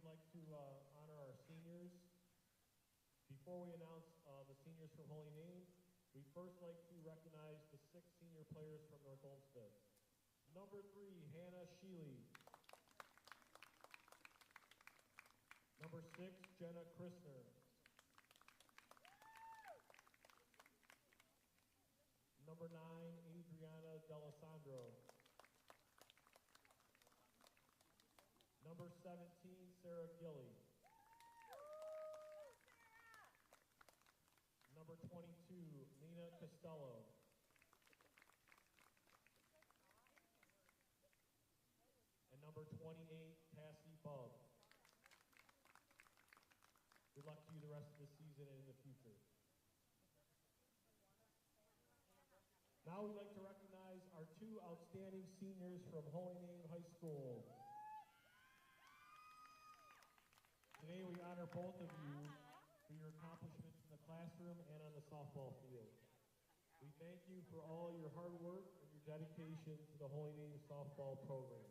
we'd like to honor our seniors. Before we announce the seniors from Holy Name, we'd first like to recognize the 6 senior players from North Olmsted. Number 3, Hannah Sheely. Number 6, Jenna Christner. Number 9, Adriana D'Alessandro. Number 17, Sarah Gilly. Number 22, Lena Costello. And number 28, Cassie Bub. Good luck to you the rest of the season and in the future. Now we'd like to recognize our 2 outstanding seniors from Holy Name High School. Today we honor both of you for your accomplishments in the classroom and on the softball field. We thank you for all your hard work and your dedication to the Holy Name softball program.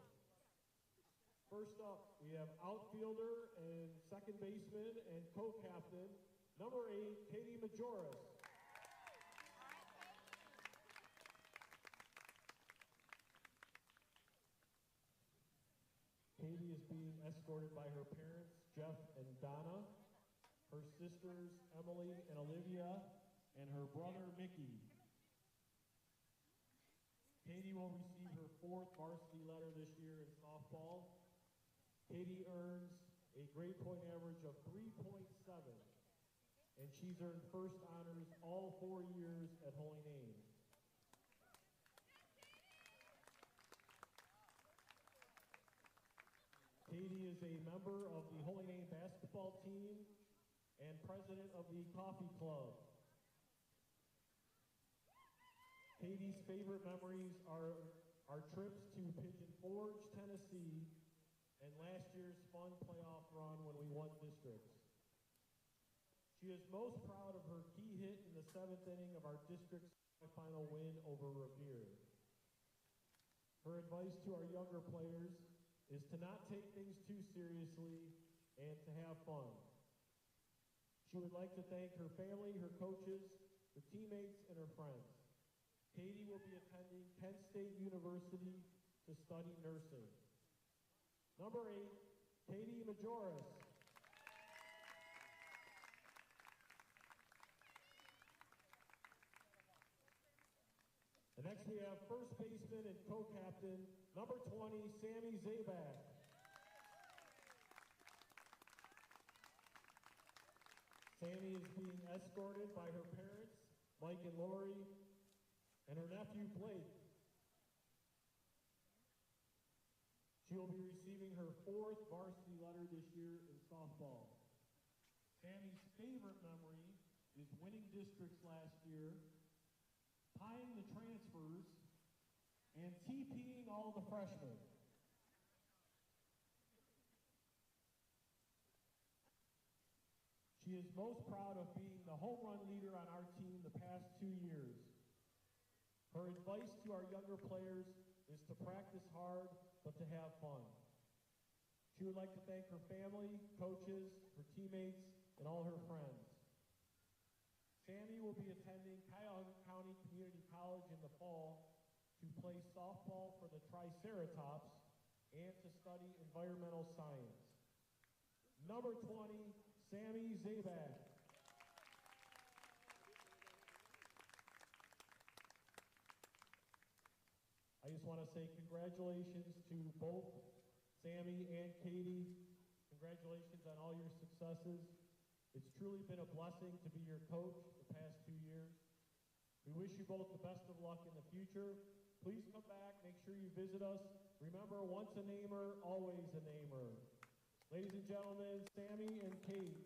First up, we have outfielder and second baseman and co-captain, number 8, Katie Majoris. Katie is being escorted by her parents, Jeff and Donna, her sisters, Emily and Olivia, and her brother, Mickey. Katie will receive her 4th varsity letter this year in softball. Katie earns a grade point average of 3.7, and she's earned first honors all 4 years at Holy Name. Katie is a member of the Holy Name basketball team and president of the coffee club. Katie's favorite memories are our trips to Pigeon Forge, Tennessee, and last year's fun playoff run when we won districts. She is most proud of her key hit in the 7th inning of our district's final win over Revere. Her advice to our younger players is to not take things too seriously and to have fun. She would like to thank her family, her coaches, her teammates, and her friends. Katie will be attending Kent State University to study nursing. Number 8, Katie Majoris. And next we have first baseman and co-captain, number 20, Sammy Zabak. Sammy is being escorted by her parents, Mike and Lori, and her nephew, Blake. She will be receiving her 4th varsity letter this year in softball. Sammy's favorite memory is winning districts last year, tying the transfers, and TPing all the freshmen. She is most proud of being the home run leader on our team the past 2 years. Her advice to our younger players is to practice hard, but to have fun. She would like to thank her family, coaches, her teammates, and all her friends. Sammy will be attending Cuyahoga County Community College in the fall to play softball for the Triceratops and to study environmental science. Number 20, Sammy Zabak. I just want to say congratulations to both Sammy and Katie. Congratulations on all your successes. It's truly been a blessing to be your coach the past 2 years. We wish you both the best of luck in the future. Please come back, make sure you visit us. Remember, once a namer, always a namer. Ladies and gentlemen, Sammy and Kate.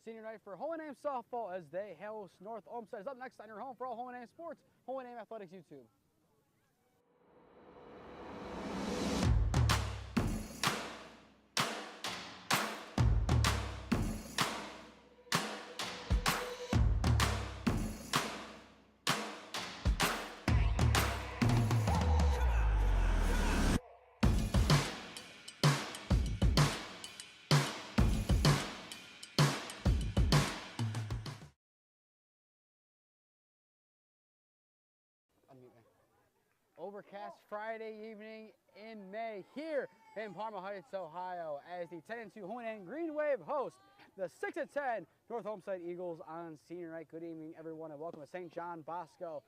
senior night for Holy Name softball as they host North Olmsted. Is up next on your home for all Holy Name sports, Holy Name Athletics YouTube. Overcast Friday evening in May here in Parma Heights, Ohio, as the 10-2 Holy Name Green Wave host the 6-10 North Olmsted Eagles on senior night. Good evening, everyone, and welcome to St. John Bosco.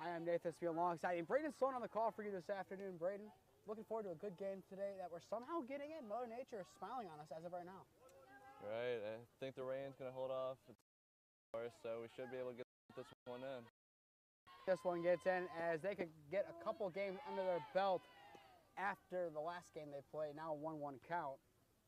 I am Nathan Smee alongside Braydan Sloan on the call for you this afternoon. Braydan, looking forward to a good game today that we're somehow getting in. Mother Nature is smiling on us as of right now. Right, I think the rain's going to hold off, so we should be able to get this one in. This one gets in as they could get a couple games under their belt after the last game they played, now a 1-1 count.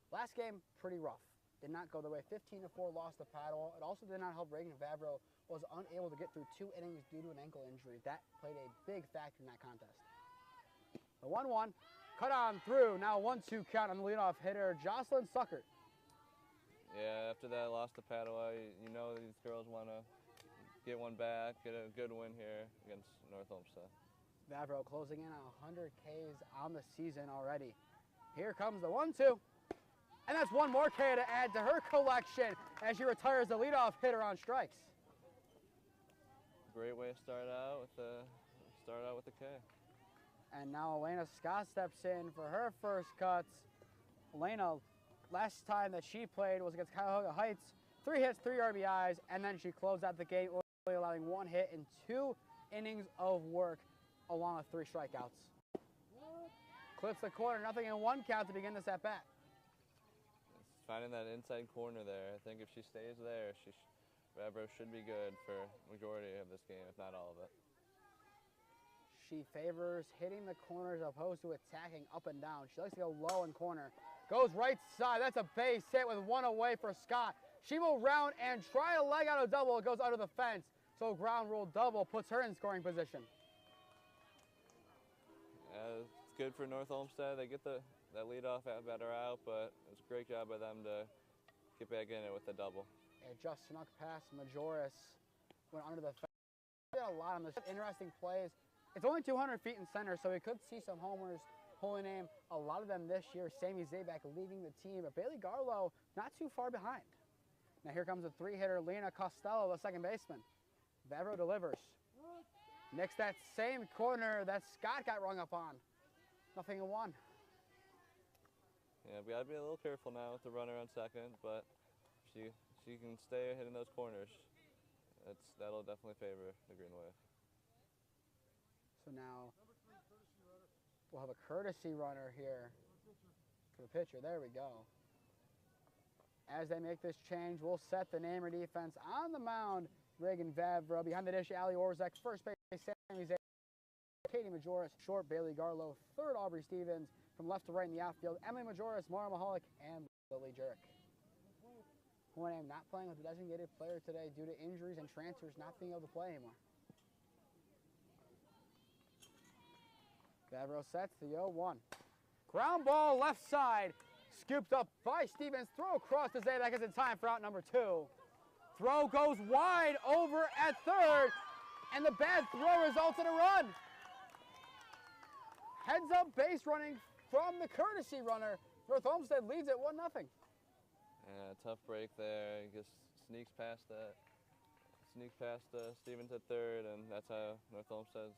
Last game, pretty rough. Did not go their way. 15-4 loss to Padua. It also did not help Braydan. Vavro was unable to get through 2 innings due to an ankle injury. That played a big factor in that contest. The 1-1, cut on through. Now 1-2 count on the leadoff hitter, Jocelyn Suckert. Yeah, after that loss to Padua, you know these girls want to get one back, get a good win here against North Olmsted. Vavro closing in on 100 Ks on the season already. Here comes the 1-2. And that's one more K to add to her collection as she retires the leadoff hitter on strikes. Great way to start out with the K. And now Elena Scott steps in for her first cuts. Elena, last time that she played was against Cuyahoga Heights. 3 hits, 3 RBIs, and then she closed out the game, only allowing 1 hit in 2 innings of work, along with 3 strikeouts. Clips the corner, nothing in 1 count to begin this at bat. Finding that inside corner there. I think if she stays there, Vavro should be good for majority of this game, if not all of it. She favors hitting the corners opposed to attacking up and down. She likes to go low in corner. Goes right side. That's a base hit with 1 away for Scott. She will round and try a leg out of double. It goes under the fence. So ground rule double puts her in scoring position. It's good for North Olmsted. They get that leadoff batter out, but it was a great job by them to get back in it with the double. It just snuck past Majoris. Went under the fence. Did a lot on this. Interesting plays. It's only 200 feet in center, so we could see some homers. Holy Name, a lot of them this year. Sammy Zabak leading the team, but Bailey Garlow not too far behind. Now here comes a 3-hitter, Lena Costello, the second baseman. Vavro delivers. Next, that same corner that Scott got rung up on. Nothing in 1. Yeah, we got to be a little careful now with the runner on second, but if she can stay hitting those corners, that'll definitely favor the Green Wave. So now we'll have a courtesy runner here for the pitcher. There we go. As they make this change, we'll set the Namer defense on the mound. Reagan Vavro behind the dish, Ali Orzek, first base, Sammy Zabak, Katie Majoris, short, Bailey Garlow, third, Aubrey Stevens, from left to right in the outfield, Emily Majoris, Mara Mahalik, and Lily Jurek. Holy Name not playing with a designated player today due to injuries and transfers not being able to play anymore. Vavro sets the 0-1. Ground ball left side. Scooped up by Stevens. Throw across to Zabak is in time for out number 2. Throw goes wide over at third. And the bad throw results in a run. Heads up base running from the courtesy runner. North Olmsted leads at 1-0. Yeah, tough break there. He just sneaks past Stevens at third, and that's how North Olmsted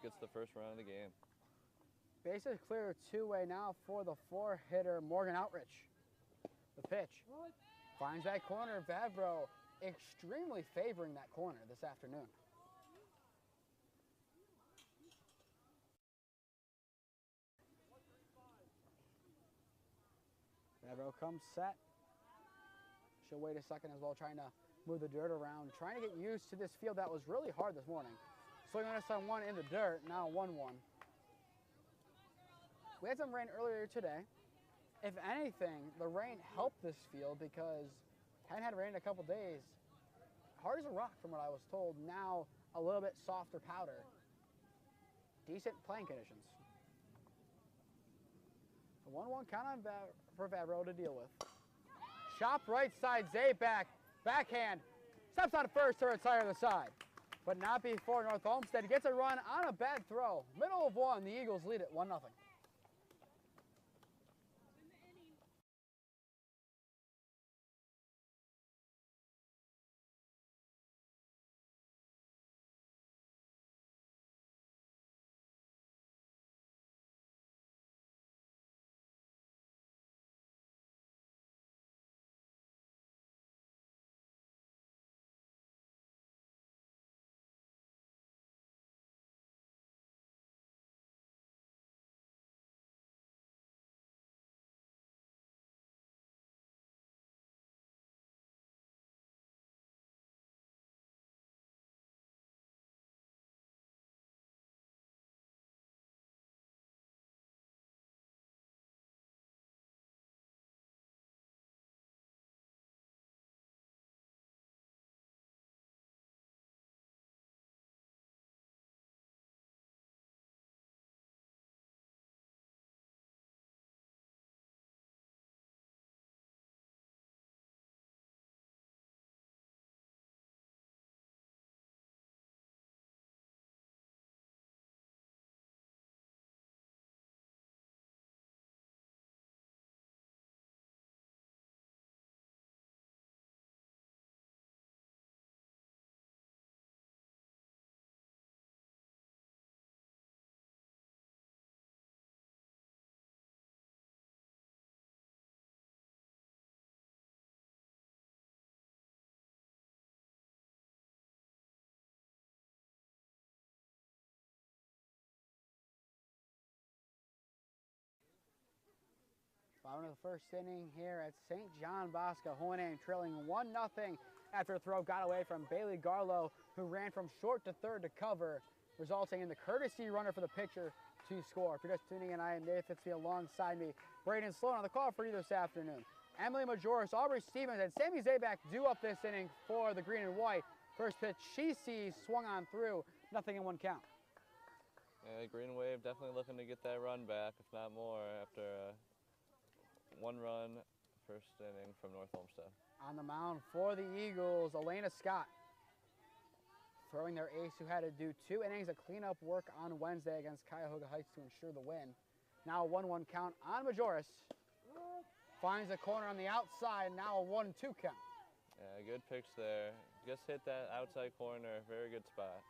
gets the first run of the game. Bases clear, 2-way now for the 4-hitter, Morgan Outrich. The pitch finds that corner. Vavro extremely favoring that corner this afternoon. Vavro comes set. She'll wait a second as well, trying to move the dirt around, trying to get used to this field that was really hard this morning. Swing on us on 1 in the dirt, now 1-1. We had some rain earlier today. If anything, the rain helped this field because Hadn't had rain in a couple days. Hard as a rock from what I was told. Now a little bit softer powder. Decent playing conditions. A 1-1 count on for Vavro to deal with. Chop right side, Zabak. Backhand. Steps on first to retire the side. But not before North Olmsted gets a run on a bad throw. Middle of one, the Eagles lead it 1-0. Bottom of the first inning here at St. John Bosco. Hohenheim trailing 1-0 after a throw got away from Bailey Garlow, who ran from short to third to cover, resulting in the courtesy runner for the pitcher to score. If you're just tuning in, I am Nathan Fitzgerald alongside me. Braydan Sloan on the call for you this afternoon. Emily Majoris, Aubrey Stevens, and Sammy Zabak due up this inning for the green and white. First pitch she sees swung on through, 0-1 count. Yeah, Green Wave definitely looking to get that run back, if not more, after one run first inning from North Olmsted. On the mound for the Eagles, Elena Scott. Throwing their ace, who had to do 2 innings of cleanup work on Wednesday against Cuyahoga Heights to ensure the win. Now a 1-1 count on Majoris. Finds a corner on the outside, now a 1-2 count. Yeah, good pitch there. Just hit that outside corner, very good spot.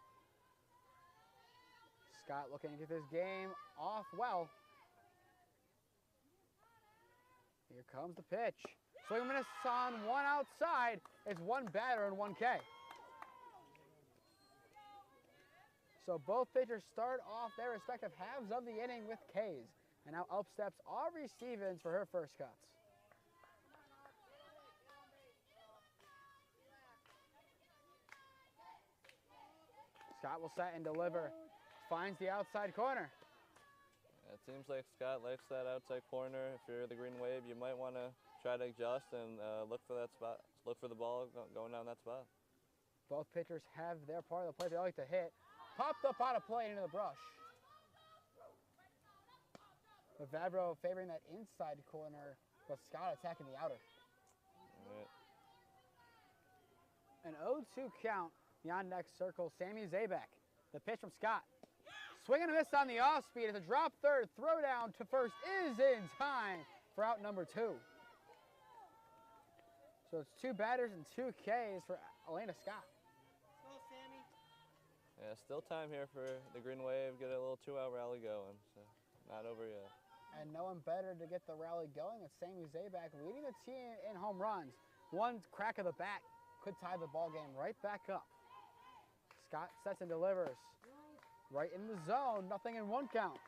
Scott looking to get this game off well. Here comes the pitch. Swing and a miss on one outside. It's one batter and 1 K. So both pitchers start off their respective halves of the inning with Ks. And now up steps Aubrey Stevens for her first cuts. Scott will set and deliver. Finds the outside corner. It seems like Scott likes that outside corner. If you're the Green Wave, you might want to try to adjust and look for that spot. Look for the ball going down that spot. Both pitchers have their part of the play they like to hit. Popped up out of play into the brush. But Vavro favoring that inside corner, but Scott attacking the outer. All right. An 0-2 count beyond next circle. Sammy Zabak. The pitch from Scott. Swing and a miss on the off speed. It's a drop third. Throw down to first is in time for out number 2. So it's 2 batters and 2 Ks for Elena Scott. Yeah, still time here for the Green Wave. Get a little 2-out rally going. So not over yet. And no one better to get the rally going than Sammy Zabak, leading the team in home runs. One crack of the bat could tie the ball game right back up. Scott sets and delivers. Right in the zone, 0-1 count.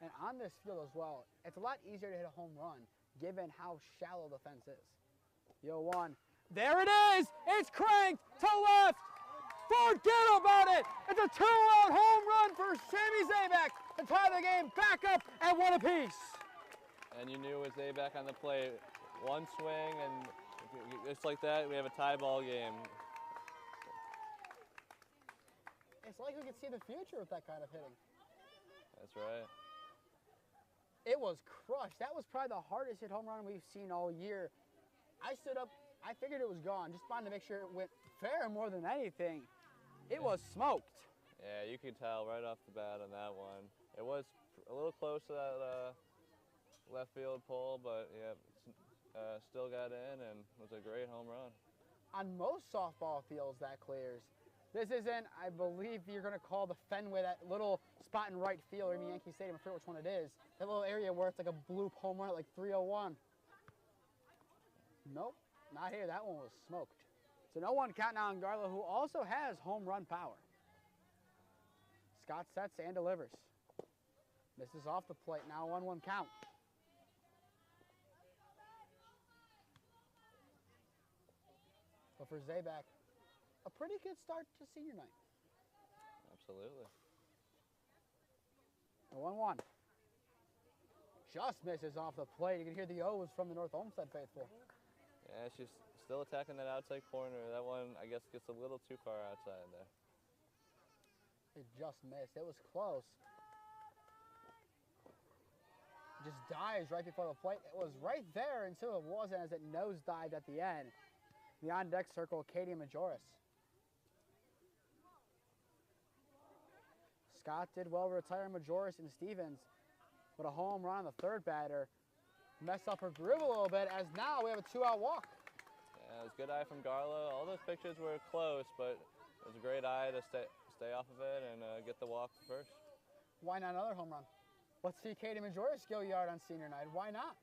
And on this field as well, it's a lot easier to hit a home run given how shallow the fence is. 0-1. There it is! It's cranked to left! Forget about it! It's a two-out home run for Sammy Zabak to tie the game back up at 1 apiece. And you knew it was Zabak on the plate. One swing, and just like that, we have a tie ball game. It's like we could see the future with that kind of hitting. That's right. It was crushed. That was probably the hardest hit home run we've seen all year. I stood up, I figured it was gone, just wanted to make sure it went fair more than anything. It was smoked. Yeah, you could tell right off the bat on that one. It was a little close to that left field pole, but yeah, still got in and was a great home run. On most softball fields, that clears. This isn't, I believe you're going to call the Fenway, that little spot in right field, or in Yankee Stadium, I forget which one it is. That little area where it's like a bloop home run at like 301. Nope, not here. That one was smoked. It's an 0-1 count now on Garlow, who also has home run power. Scott sets and delivers. Misses off the plate, now 1-1 count. But for Zabak, a pretty good start to senior night. Absolutely. A 1-1. Just misses off the plate. You can hear the O's from the North Olmsted faithful. Yeah, she's still attacking that outside corner. That one, I guess, gets a little too far outside there. It just missed. It was close. Just dives right before the plate. It was right there until it wasn't, as it nosedived at the end. The on-deck circle, Katie Majoris. Scott did well retiring Majoris and Stevens, but a home run on the third batter. Messed up her groove a little bit, as now we have a 2-out walk. Yeah, it was a good eye from Garlow. All those pitches were close, but it was a great eye to stay off of it and get the walk first. Why not another home run? Let's see Katie Majoris go yard on senior night. Why not?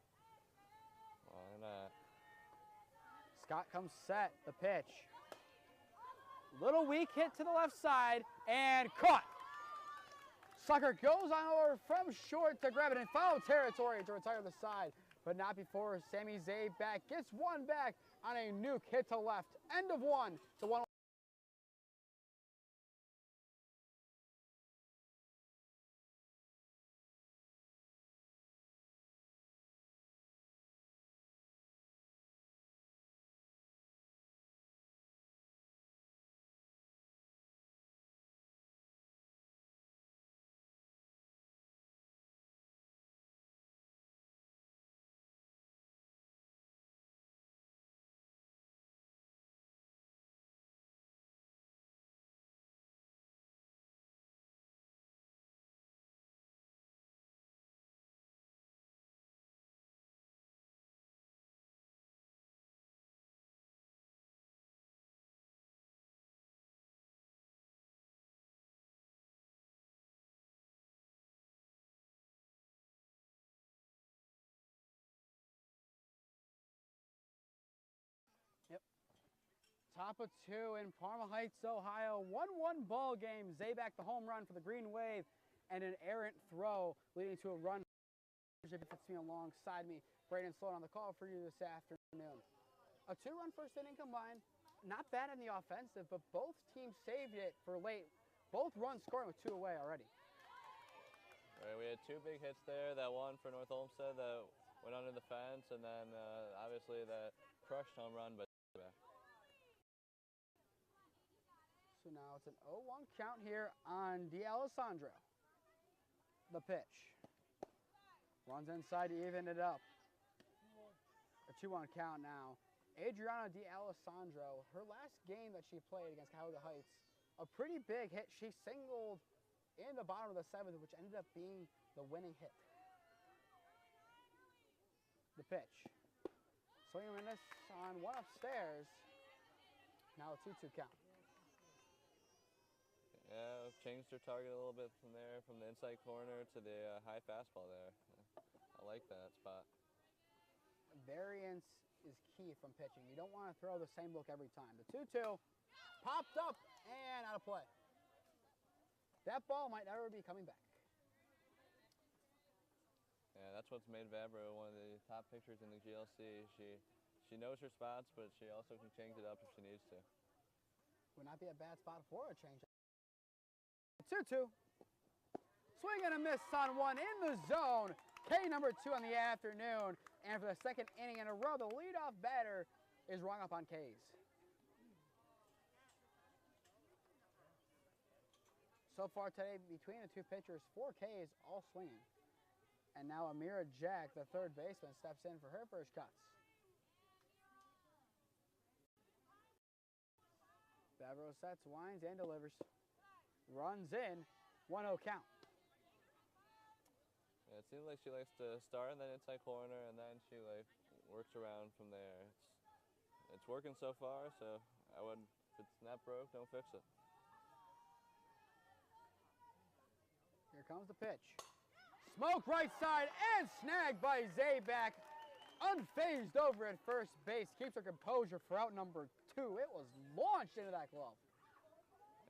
Why not? Scott comes set, the pitch. Little weak hit to the left side, and caught. Sucker goes on over from short to grab it in foul territory to retire the side, but not before Sammy Zabak gets one back on a nuke hit to left. End of one to 1. Top of 2 in Parma Heights, Ohio. 1-1 ball game. Zabak the home run for the Green Wave, and an errant throw leading to a run. If it's me alongside me, Braydan Sloan on the call for you this afternoon. A 2-run first inning combined. Not bad in the offensive, but both teams saved it for late. Both runs scoring with 2 away already. Right, we had 2 big hits there. That one for North Olmsted that went under the fence, and then obviously that crushed home run by Zabak. So now it's an 0-1 count here on D'Alessandro. The pitch. Runs inside to even it up. A 2-1 count now. Adriana D'Alessandro, her last game that she played against Cuyahoga Heights, a pretty big hit. She singled in the bottom of the 7th, which ended up being the winning hit. The pitch. Swinging and miss on one upstairs. Now a 2-2 count. Yeah, changed her target a little bit from there, from the inside corner to the high fastball there. I like that spot. Variance is key from pitching. You don't want to throw the same look every time. The 2-2 popped up and out of play. That ball might never be coming back. Yeah, that's what's made Vavro one of the top pitchers in the GLC. She knows her spots, but she also can change it up if she needs to. Would not be a bad spot for a change. 2-2. Swing and a miss on one in the zone. K number 2 on the afternoon. And for the second inning in a row, the leadoff batter is rung up on K's. So far today, between the two pitchers, 4 Ks all swinging. And now Amira Jack, the third baseman, steps in for her first cuts. Favreau sets, winds, and delivers. Runs in, 1-0 count. Yeah, it seems like she likes to start in that inside corner, and then she like works around from there. It's working so far, so I would, if it's not broke, don't fix it. Here comes the pitch. Smoke right side and snagged by Zabak. Unfazed over at first base. Keeps her composure for out number 2. It was launched into that glove.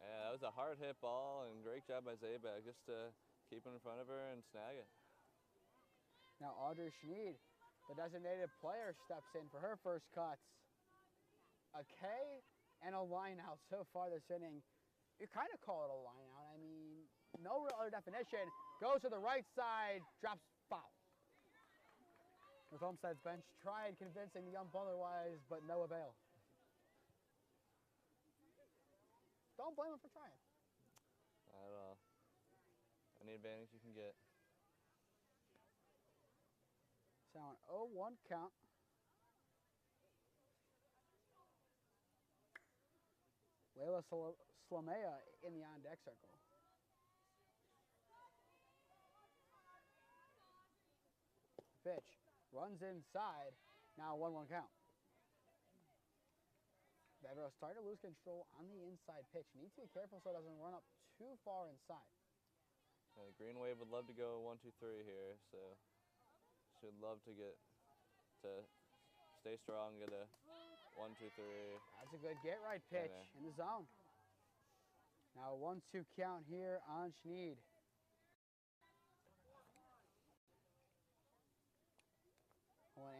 Yeah, that was a hard hit ball, and great job by Zabak just to keep it in front of her and snag it. Now Audrey Schneed, the designated player, steps in for her first cuts. A K and a line out so far this inning. You kind of call it a line out. I mean, no real other definition. Goes to the right side, drops foul. North Olmsted's bench tried convincing the ump otherwise, but no avail. Don't blame him for trying. Not at all. Any advantage you can get. So an 0-1 count. Layla Slamea in the on-deck circle. Pitch. Runs inside. Now 1-1 count. Favreau starting to lose control on the inside pitch. Needs to be careful so it doesn't run up too far inside. Green Wave would love to go 1-2-3 here, so should love to get to stay strong, get a 1-2-3. That's a good get right pitch in the zone. Now a 1-2 count here on Schneed.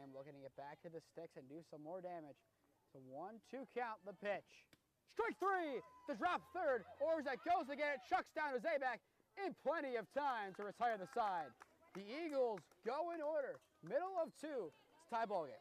Am looking to get back to the sticks and do some more damage. So 1-2 count the pitch. Strike 3, the drop third. Orzak goes to get it, chucks down to Zabak in plenty of time to retire the side. The Eagles go in order. Middle of 2. It's a tie ball game.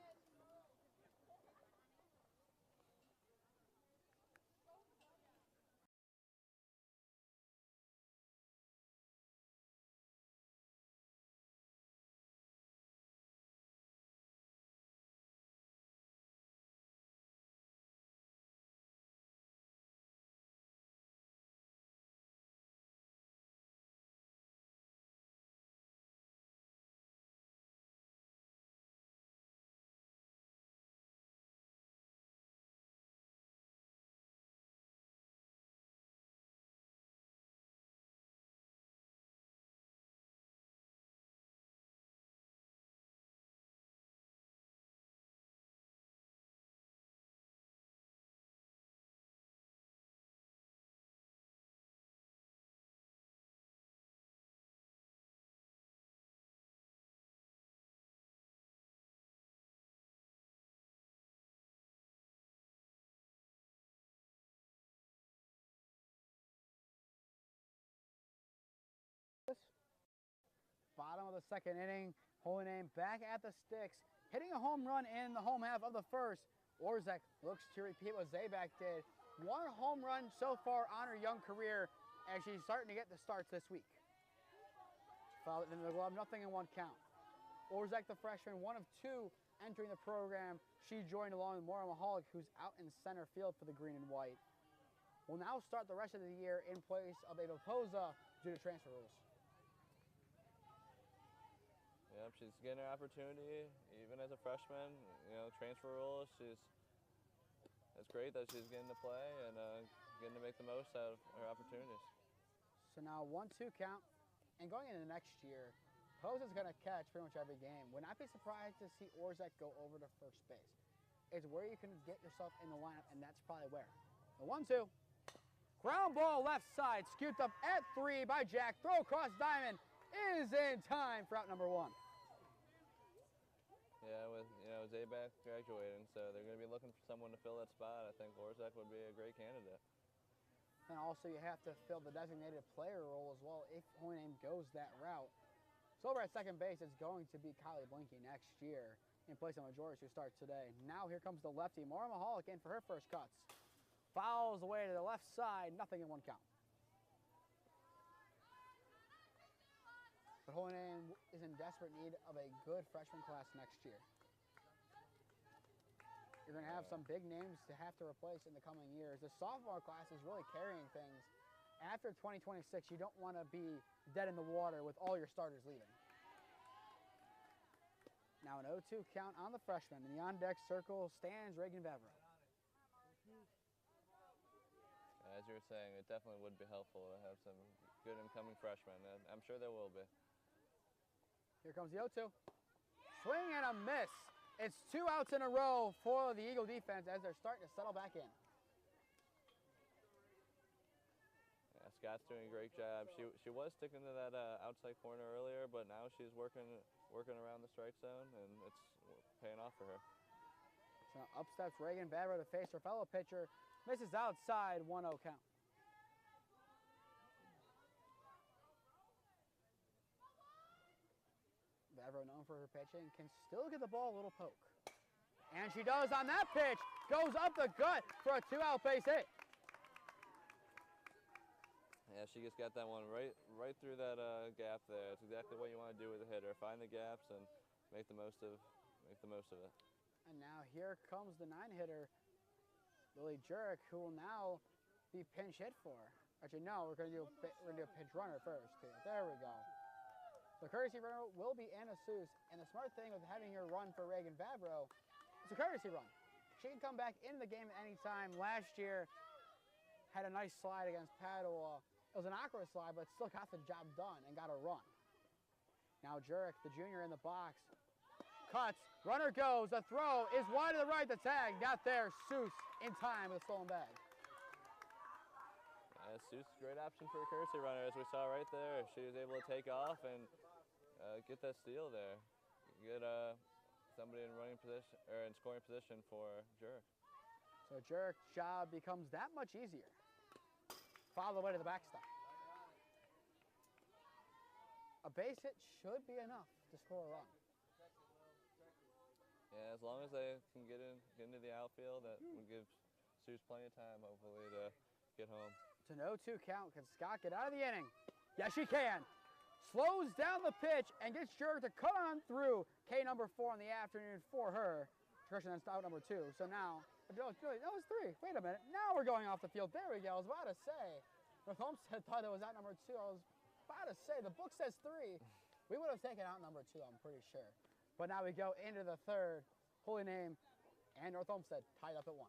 Bottom of the second inning, Holy Name back at the sticks, hitting a home run in the home half of the first. Orzak looks to repeat what Zabak did. 1 home run so far on her young career, and she's starting to get the starts this week. Fouled into the glove, nothing in 1 count. Orzak, the freshman, 1 of 2 entering the program. She joined along with Maura Mahalik, who's out in center field for the green and white. Will now start the rest of the year in place of Ava Poza due to transfer rules. Yep, she's getting her opportunity, even as a freshman. You know, transfer rules, it's great that she's getting to play and getting to make the most out of her opportunities. So now 1-2 count, and going into next year, Poza's going to catch pretty much every game. Would not be surprised to see Orzak go over to first base. It's where you can get yourself in the lineup, and that's probably where. The 1-2. Ground ball left side, scooped up at 3 by Jack. Throw across diamond is in time for out number 1. Yeah, with Zabak graduating, so they're going to be looking for someone to fill that spot. I think Orzak would be a great candidate. And also you have to fill the designated player role as well if Holy Name goes that route. So over at second base, it's going to be Kylie Blinky next year in place of Majoris, who starts today. Now here comes the lefty, Maura Mahalik, in for her first cuts. Fouls away to the left side, nothing in one count. But Holy Name is in desperate need of a good freshman class next year. You're going to have some big names to have to replace in the coming years. The sophomore class is really carrying things. After 2026, you don't want to be dead in the water with all your starters leaving. Now an 0-2 count on the freshman. In the on-deck circle stands Reagan Vavro. As you were saying, it definitely would be helpful to have some good incoming freshmen, and I'm sure there will be. Here comes the 0-2. Swing and a miss. It's 2 outs in a row for the Eagle defense as they're starting to settle back in. Yeah, Scott's doing a great job. She was sticking to that outside corner earlier, but now she's working around the strike zone, and it's paying off for her. So up steps Reagan Vavro to face her fellow pitcher. Misses outside, 1-0 count. Vavro, known for her pitching, can still get the ball a little poke. And she does on that pitch. Goes up the gut for a 2-out base hit. Yeah, she just got that one right through that gap there. It's exactly what you want to do with a hitter. Find the gaps and make the most of it. And now here comes the 9-hitter, Lily Jurek, who will now be pinch hit for. Actually, no, we're going to do a pinch runner first here. There we go. The courtesy runner will be Anna Seuss, and the smart thing with having her run for Reagan Vavro, it's a courtesy run. She can come back into the game at any time. Last year, had a nice slide against Padua. It was an awkward slide, but still got the job done and got a run. Now Jurek, the junior, in the box. Cuts, runner goes, the throw is wide to the right, the tag, got there. Seuss in time with a stolen bag. Yeah, Seuss, great option for a courtesy runner, as we saw right there. She was able to take off and get that steal there. Get somebody in running position or in scoring position for Jurek. So Jurek's job becomes that much easier. Follow the way to the backstop. A base hit should be enough to score a run. Yeah, as long as they can get into the outfield, that would give Seuss plenty of time, hopefully, to get home. It's an 0-2 count. Can Scott get out of the inning? Yes, she can. Slows down the pitch and gets Jurek to cut on through. K number 4 in the afternoon for her. Tricia then out number 2. So now, that was 3. Wait a minute. Now we're going off the field. There we go. I was about to say, North Olmsted thought it was out number 2. I was about to say, the book says 3. We would have taken out number 2, I'm pretty sure. But now we go into the third. Holy Name and North Olmsted tied up at 1.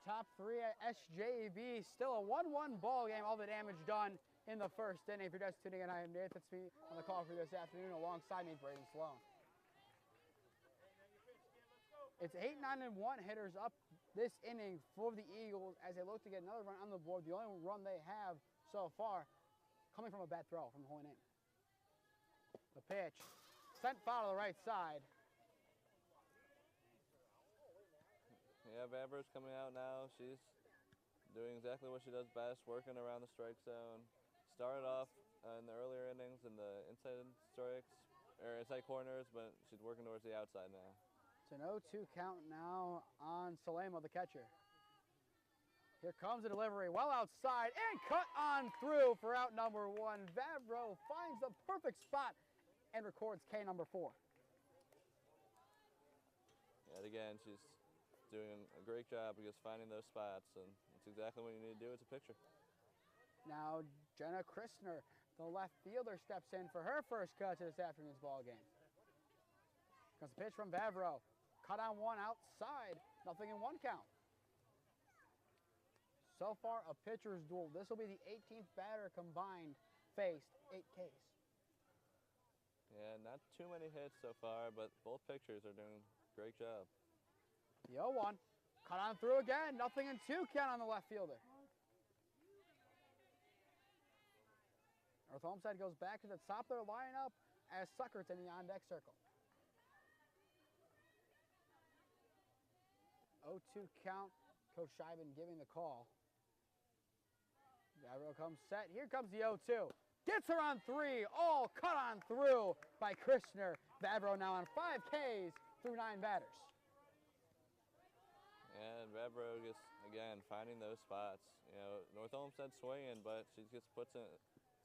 Top 3 at SJB, still a 1-1 ball game. All the damage done in the first inning. If you're just tuning in, I am Nathan Smee on the call for you this afternoon alongside me, Braydan Sloan. It's 8, 9, and 1 hitters up this inning for the Eagles as they look to get another run on the board. The only run they have so far coming from a bad throw from Holy Name. The pitch sent foul to the right side. Yeah, Vavro's coming out now. She's doing exactly what she does best, working around the strike zone. Started off in the earlier innings in the inside strikes, or inside corners, but she's working towards the outside now. It's an 0-2 count now on Salema, the catcher. Here comes the delivery, well outside, and cut on through for out number 1. Vavro finds the perfect spot and records K number 4. And again, she's doing a great job of just finding those spots, and that's exactly what you need to do as a pitcher. Now Jenna Christner, the left fielder, steps in for her first cut to this afternoon's ball game. Comes the pitch from Vavro. Cut on 1 outside, nothing in 1 count. So far, a pitcher's duel. This will be the 18th batter combined faced 8 Ks. Yeah, not too many hits so far, but both pitchers are doing a great job. The 0-1. Cut on through again. Nothing in 2 count on the left fielder. North Olmsted goes back to the top of their lineup as Sucker's in the on-deck circle. 0-2 count. Coach Scheiben giving the call. Vavro comes set. Here comes the 0-2. Gets her on 3. All cut on through by Christner. Vavro now on 5 Ks through 9 batters. And Vavro just, again, finding those spots. You know, North Olmsted swinging, but she just puts in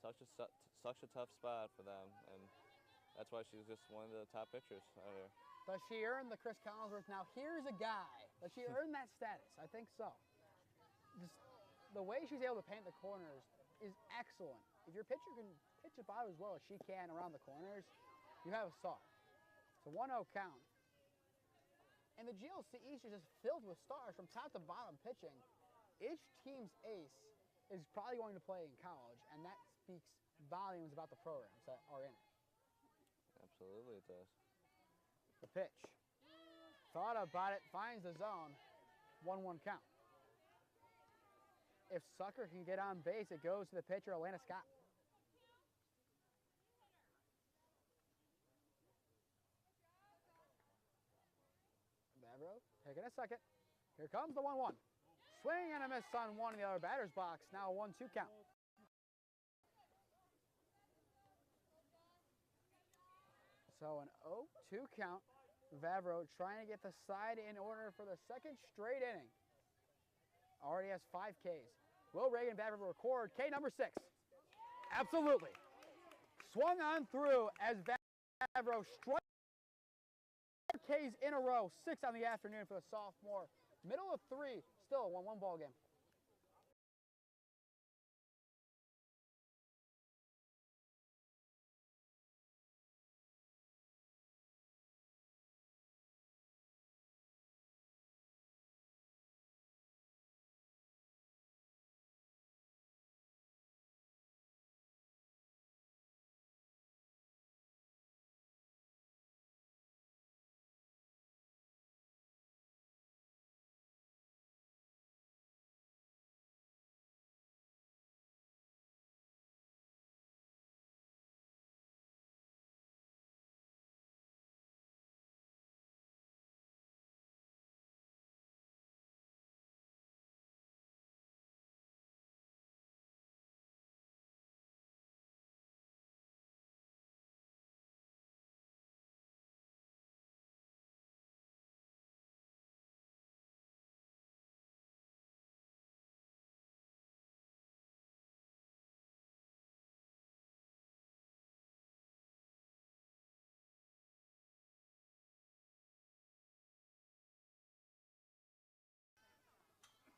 such a tough spot for them, and that's why she's just one of the top pitchers out here. Does she earn the Chris Collinsworth? Now here's a guy. Does she earn that status? I think so. Just the way she's able to paint the corners is excellent. If your pitcher can pitch about as well as she can around the corners, you have a star. It's a 1-0 count. And the GLC East is just filled with stars from top to bottom pitching. Each team's ace is probably going to play in college, and that speaks volumes about the programs that are in it. Absolutely it does. The pitch. Thought about it, finds the zone. 1-1 count. If Sucker can get on base, it goes to the pitcher, Alana Scott. Vavro taking a second. Here comes the 1-1. Swing and a miss on 1 in the other batter's box. Now a 1-2 count. So an 0-2 count. Vavro trying to get the side in order for the second straight inning. Already has 5 Ks. Will Reagan Vavro record K number 6? Absolutely. Swung on through as Vavro struck 4 Ks in a row. 6 on the afternoon for the sophomore. Middle of 3, still a 1-1 ball game.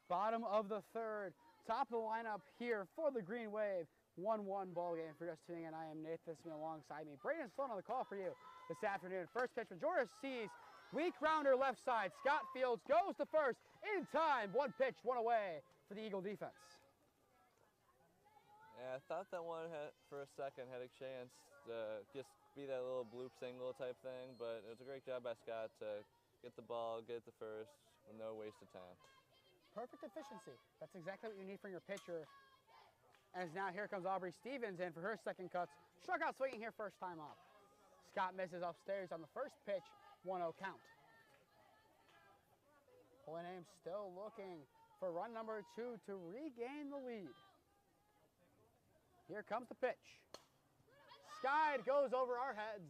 Bottom of the 3rd. Top of the lineup here for the Green Wave. 1-1 ball game for just tuning in. I am Nathan Smee alongside me. Braydan Sloan on the call for you this afternoon. First pitch from Georgia sees weak rounder left side. Scott Fields goes to first in time. 1 pitch, 1 away for the Eagle defense. Yeah, I thought that one for a second had a chance to just be that little bloop single type thing, but it was a great job by Scott to get the ball, get it to first with no wasted time. Perfect efficiency. That's exactly what you need from your pitcher. As now here comes Aubrey Stevens in for her second cuts. Struck out swinging here first time up. Scott misses upstairs on the first pitch. 1-0 count. Pulling aim still looking for run number 2 to regain the lead. Here comes the pitch. Skied goes over our heads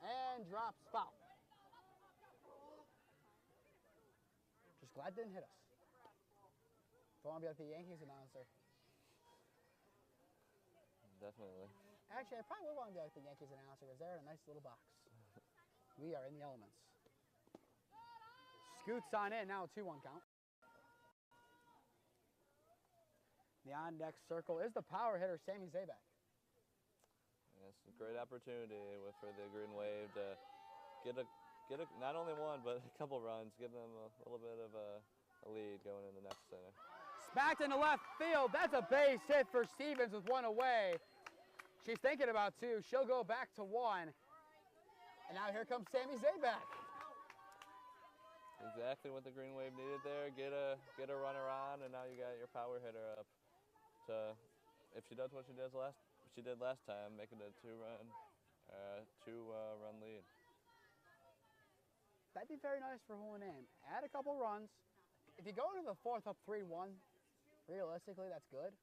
and drops foul. Just glad it didn't hit us. Don't want to be like the Yankees announcer. Definitely. Actually, I probably would want to be like the Yankees announcer because they're in a nice little box. We are in the elements. Scoots on in, now a 2-1 count. The on-deck circle is the power hitter, Sammy Zabak. It's a great opportunity for the Green Wave to get a not only one but a couple runs, give them a little bit of a lead going in the next inning. Smacked into left field. That's a base hit for Stevens with one away. She's thinking about two. She'll go back to one. And now here comes Sammy Zabak. Exactly what the Green Wave needed there. Get a runner on, and now you got your power hitter up. If she does what she did last time, make it a two-run lead. That'd be very nice for Holy Name. Add a couple runs. If you go into the fourth up 3-1, realistically, that's good.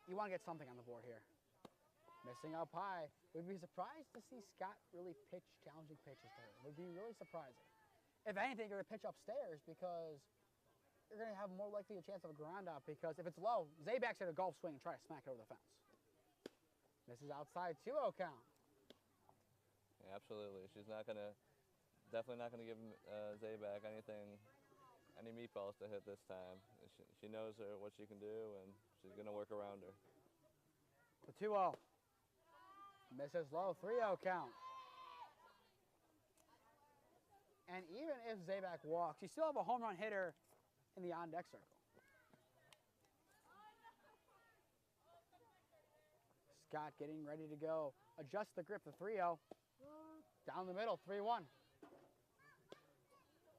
You want to get something on the board here. Missing up high. Would be surprised to see Scott really pitch challenging pitches to her. Would be really surprising. If anything, you're going to pitch upstairs because you're going to have more likely a chance of a ground out because if it's low, Zabak's going to golf swing and try to smack it over the fence. Misses outside 2-0 count. Yeah, absolutely. She's definitely not going to give Zabak any meatballs to hit this time. She knows what she can do, and she's going to work around her. The 2-0. Misses low, 3-0 count. And even if Zabak walks, you still have a home run hitter in the on-deck circle. Scott getting ready to go. Adjust the grip to 3-0. Down the middle, 3-1.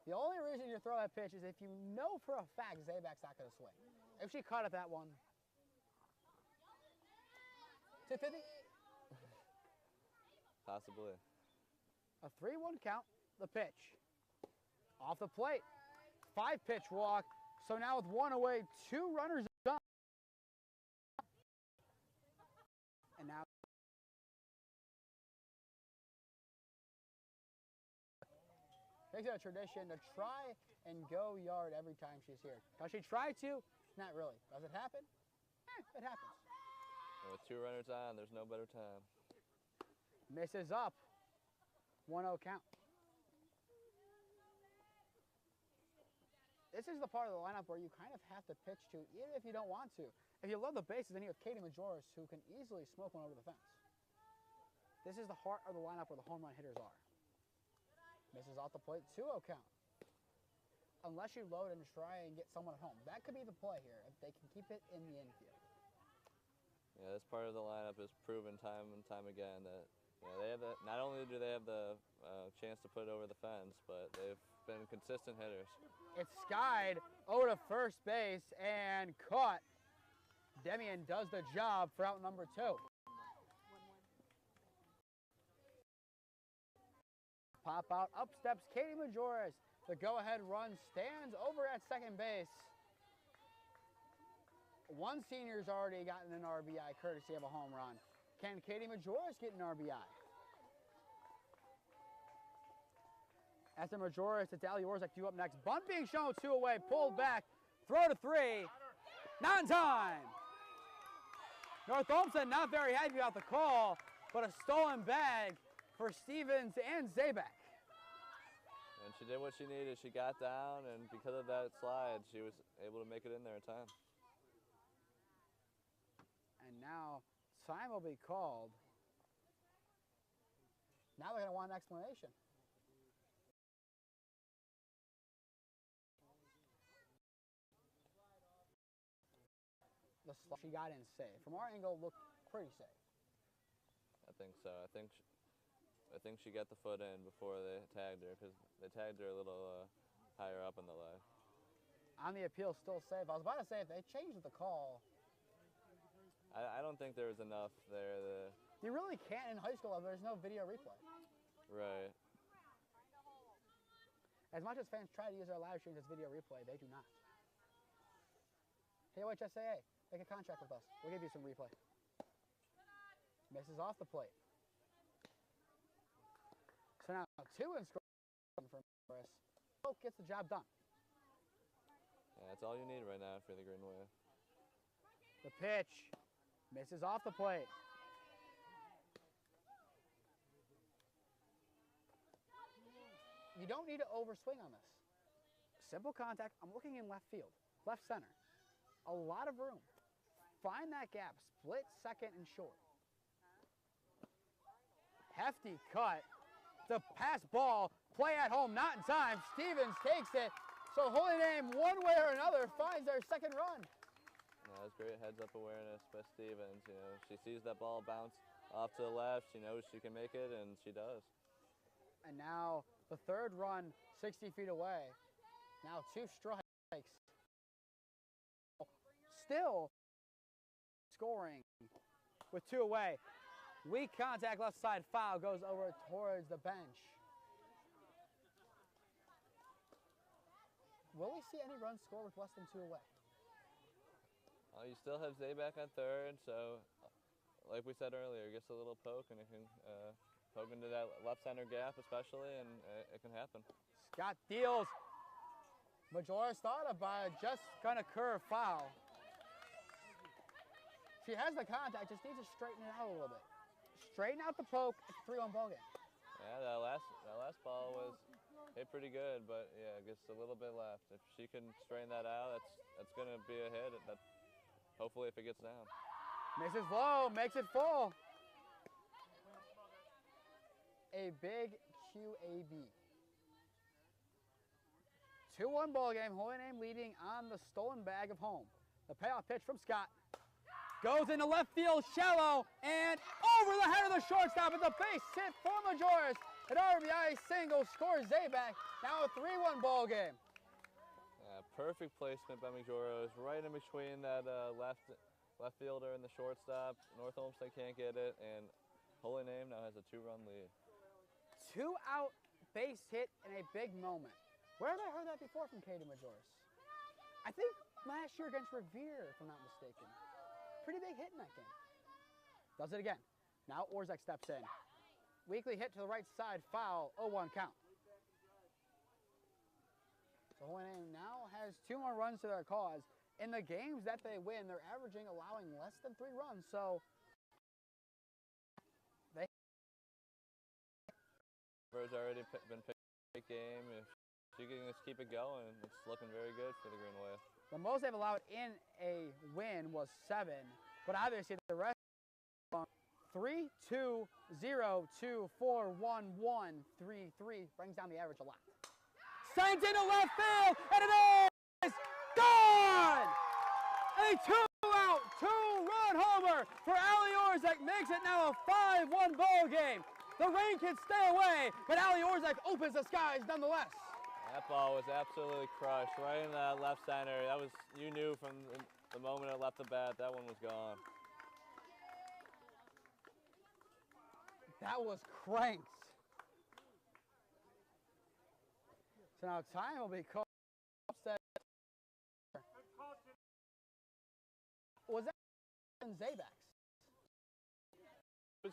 The only reason you throw that pitch is if you know for a fact Zabak's not going to swing. If she cut at that one. 250? Possibly. A 3-1 count, the pitch. Off the plate. 5-pitch walk. So now with one away, 2 runners done. And now makes it a tradition to try and go yard every time she's here. Does she try to? Not really. Does it happen? It happens. And with 2 runners on, there's no better time. Misses up. 1-0 count. This is the part of the lineup where you kind of have to pitch to, even if you don't want to. If you love the bases, then you have Katie Majoris, who can easily smoke one over the fence. This is the heart of the lineup where the home run hitters are. Misses off the plate, 2-0 count. Unless you load and try and get someone at home. That could be the play here, if they can keep it in the infield. Yeah, this part of the lineup is proven time and time again that they have not only do they have the chance to put it over the fence, but they've been consistent hitters. It's skied over to first base and caught. Demian does the job for out number 2. Pop out, up steps Katie Majoris. The go-ahead run stands over at second base. One senior's already gotten an RBI courtesy of a home run. Can Katie Majoris get an RBI? After Majoris, it's Ali Orzak due up next. Bunt being shown, 2 away, pulled back, throw to 3, not in time. North Olmsted not very happy about the call, but a stolen bag for Stevens and Zabak. And she did what she needed. She got down, and because of that slide, she was able to make it in there in time. And now time will be called. Now they're going to want an explanation. The slide she got in safe. From our angle, looked pretty safe. I think so. I think she got the foot in before they tagged her because they tagged her a little higher up in the leg. On the appeal, still safe. I was about to say, if they changed the call. I don't think there was enough there. You really can't in high school if there's no video replay. Right. As much as fans try to use our live streams as video replay, they do not. Hey, HSAA, make a contract with us. We'll give you some replay. Misses off the plate. So now 2 in scoring for Morris. Hope gets the job done. Yeah, that's all you need right now for the Green Wave. The pitch misses off the plate. You don't need to overswing on this. Simple contact. I'm looking in left field, left center. A lot of room. Find that gap. Split second and short. Hefty cut. The pass ball. Play at home, not in time. Stevens takes it. So Holy Name, one way or another, finds their second run. That was great heads-up awareness by Stevens. You know, she sees that ball bounce off to the left. She knows she can make it, and she does. And now the third run, 60 feet away. Now 2 strikes. Still scoring with 2 away. Weak contact, left side foul, goes over towards the bench. Will we see any runs score with less than 2 away? You still have Zabak on third, so like we said earlier, gets a little poke, and it can poke into that left center gap especially, and it can happen. Scott deals. Majora's thought about it, just kind of curve foul. She has the contact, just needs to straighten it out a little bit. Straighten out the poke, it's a 3-1 ball game. Yeah, that last ball was hit pretty good, but yeah, just a little bit left. If she can straighten that out, that's going to be a hit. Hopefully if it gets down. Misses low, makes it full. A big QAB. 2-1 ball game, Holy Name leading on the stolen bag of home. The payoff pitch from Scott. Goes into left field, shallow, and over the head of the shortstop at the base hit for Majoris. An RBI single scores Zabak. Now a 3-1 ball game. Yeah, perfect placement by Majoros, right in between that left fielder and the shortstop. North Olmsted can't get it, and Holy Name now has a 2-run lead. 2-out base hit in a big moment. Where have I heard that before from Katie Majoris? I think last year against Revere, if I'm not mistaken. Pretty big hit in that game. Does it again. Now Orzek steps in. Weakly hit to the right side, foul, 0-1 count. So Holy Name now has 2 more runs to their cause. In the games that they win, they're allowing less than 3 runs, so Bird's already been picked a game. If she can just keep it going, it's looking very good for the Green Wave. the most they've allowed in a win was 7, but obviously the rest 3, 2, 0, 2, 4, 1, 1, 3, 3 brings down the average a lot. Sent into left field, and it is gone! A 2-out, 2-run homer for Allie Orzek makes it now a 5-1 ball game. The rain can stay away, but Allie Orzek opens the skies nonetheless. That ball was absolutely crushed right in that left center. That was, you knew from the moment it left the bat, that one was gone. That was cranked. So now time will be called. Was that Zabak's?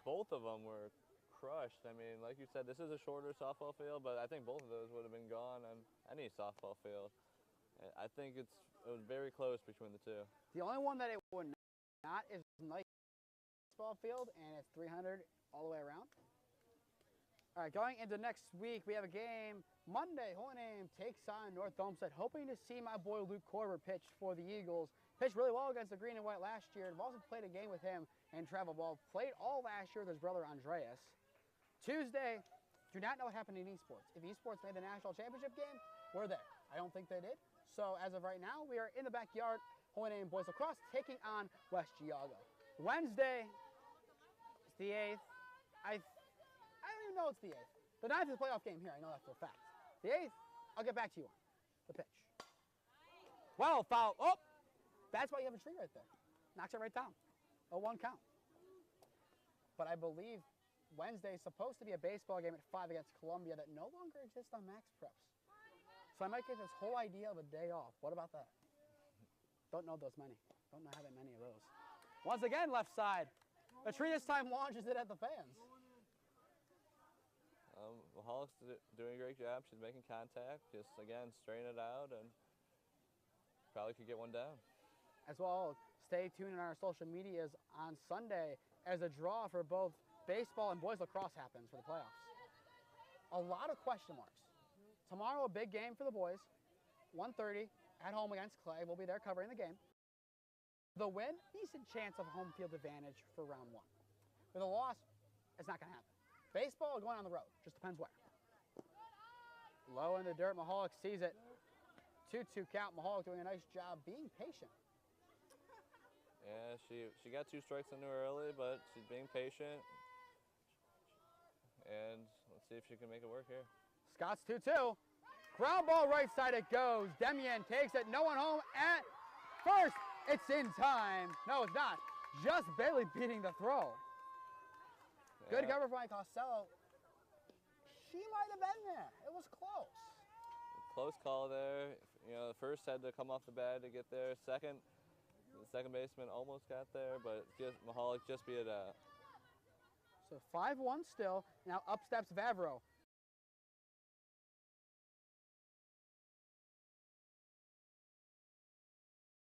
Both of them were crushed. I mean, like you said, this is a shorter softball field, but I think both of those would have been gone on any softball field. I think it was very close between the two. The only one that it would not is nice baseball field, and it's 300 all the way around. All right, going into next week, we have a game Monday. Holy Name takes on North Olmsted, hoping to see my boy Luke Korver pitch for the Eagles. Pitched really well against the green and white last year. I've also played a game with him in travel ball. Played all last year with his brother Andreas. Tuesday, do not know what happened in esports. If esports made the national championship game, we're there. I don't think they did. So as of right now, we are in the backyard. Holy Name boys lacrosse taking on West Cuyahoga. Wednesday, it's the 8th. I don't even know it's the 8th. The 9th is a playoff game here. I know that for a fact. The 8th, I'll get back to you on the pitch. Well, foul. Oh, that's why you have a tree right there. Knocks it right down. A 1 count. But I believe Wednesday is supposed to be a baseball game at 5 against Columbia that no longer exists on Max Preps. So I might get this whole idea of a day off. What about that? Don't know those many. Don't know how many of those. Once again, left side. The tree this time launches it at the fans. Hollick's doing a great job. She's making contact. Just, again, straighten it out. And probably could get one down. As well, stay tuned on our social medias on Sunday as a draw for both baseball and boys lacrosse happens for the playoffs. A lot of question marks. Tomorrow, a big game for the boys. 1:30 at home against Clay. We'll be there covering the game. The win, decent chance of home field advantage for round one. With a loss, it's not going to happen. Baseball going on the road, just depends where. Low in the dirt, Mahalik sees it. 2-2 count, Mahalik doing a nice job being patient. Yeah, she got 2 strikes into her early, but she's being patient. And let's see if she can make it work here. Scott's 2-2. Ground ball right side it goes. Demian takes it, no one home at first. It's in time. No, it's not. Just barely beating the throw. Yeah. Good cover by Costello. She might have been there. It was close. Close call there. You know, the first had to come off the bat to get there. The second baseman almost got there, but just Mahalik just beat it out. So 5-1 still. Now up steps Vavro.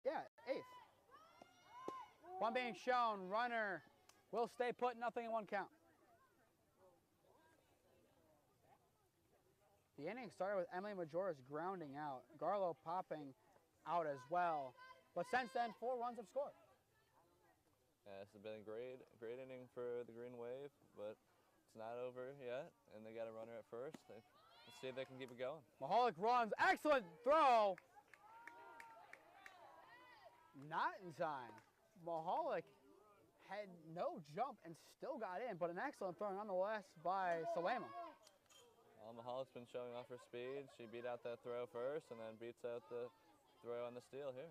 Yeah, 8th. One being shown. Runner will stay put. Nothing in 1 count. The inning started with Emily Majoris grounding out. Garlow popping out as well. But since then, 4 runs have scored. Yeah, this has been a great inning for the Green Wave, but it's not over yet, and they got a runner at first. Let's see if they can keep it going. Mahalik runs. Excellent throw. Not in time. Mahalik had no jump and still got in, but an excellent throw nonetheless by Salema. Mahalik's been showing off her speed. She beat out that throw first and then beats out the throw on the steal here.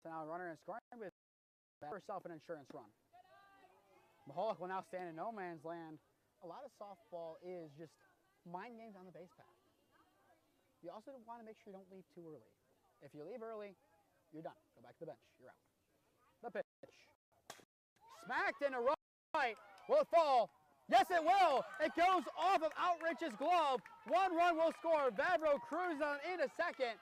So now a runner in scoring with herself an insurance run. Mahalik will now stand in no man's land. A lot of softball is just mind games on the base path. You also want to make sure you don't leave too early. If you leave early, you're done. Go back to the bench. You're out. The pitch. Smacked into right. Will it fall? Yes, it will. It goes off of Outrich's glove. 1 run will score. Vavro cruises on into second.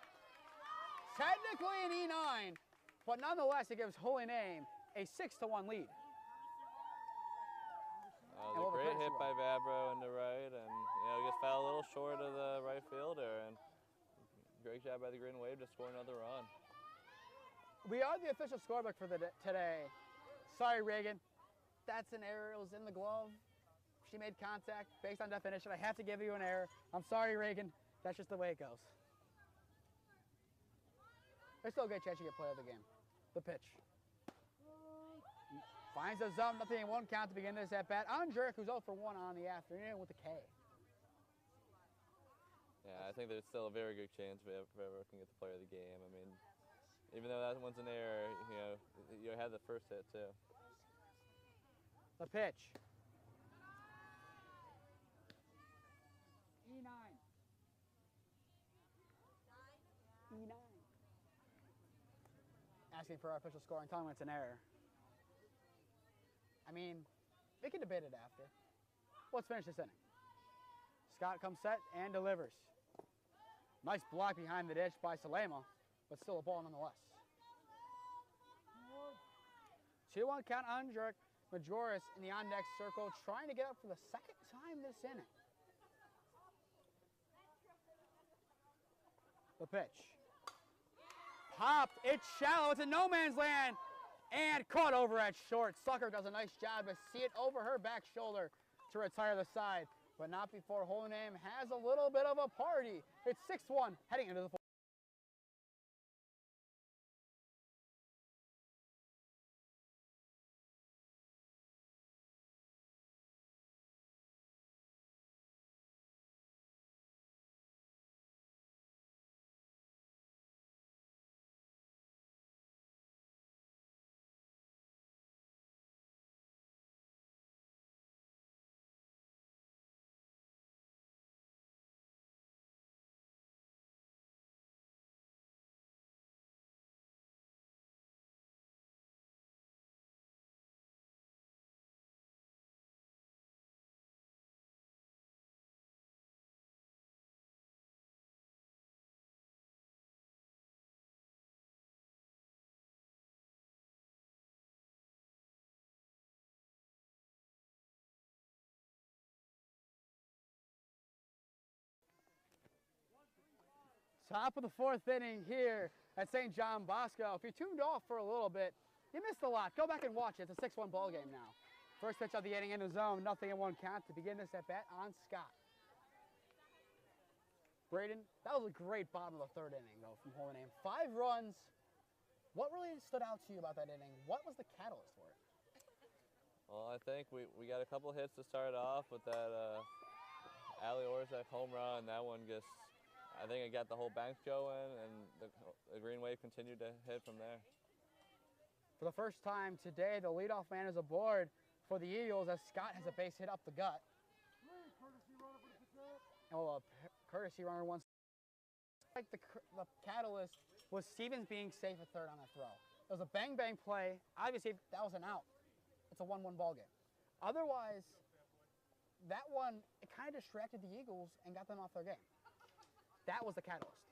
Technically an E9, but nonetheless it gives Holy Name a 6-1 lead. A great hit by Vavro in the right, and just fell a little short of the right fielder. And great job by the Green Wave to score another run. We are the official scorebook for today. Sorry, Reagan. That's an error. It was in the glove. She made contact based on definition. I have to give you an error. I'm sorry, Reagan. That's just the way it goes. There's still a good chance you get player of the game. The pitch. Finds the zone. Nothing in 1 count to begin this at bat. Andrick, who's 0 for 1 on the afternoon with a K. Yeah, I think there's still a very good chance Vavro can get the player of the game. I mean, even though that one's an error, you had the first hit too. The pitch. E9. E9. Asking for our official score and telling him it's an error. I mean, we can debate it after. Let's finish this inning. Scott comes set and delivers. Nice block behind the ditch by Salema, but still a ball nonetheless. 2-1 count on Andrick. Majoris in the on-deck circle, trying to get up for the second time this inning. The pitch. Popped. It's shallow. It's in no man's land. And caught over at short. Sucker does a nice job to see it over her back shoulder to retire the side. But not before Holy Name has a little bit of a party. It's 6-1 heading into the fourth. Top of the fourth inning here at St. John Bosco. If you tuned off for a little bit, you missed a lot. Go back and watch it. It's a 6-1 ball game now. First pitch of the inning in the zone, 0-1 count to begin this at bat on Scott. Braydan, that was a great bottom of the third inning, though, from home and aim. 5 runs. What really stood out to you about that inning? What was the catalyst for it? Well, I think we got a couple hits to start off with that Ali Orzak home run. That one just, I think it got the whole bank going, and the green wave continued to hit from there. For the first time today, the leadoff man is aboard for the Eagles as Scott has a base hit up the gut. And a courtesy runner once. Like the catalyst was Stevens being safe at third on that throw. It was a bang-bang play. Obviously, that was an out. It's a 1-1 ball game. Otherwise, that one, it kind of distracted the Eagles and got them off their game. That was the catalyst.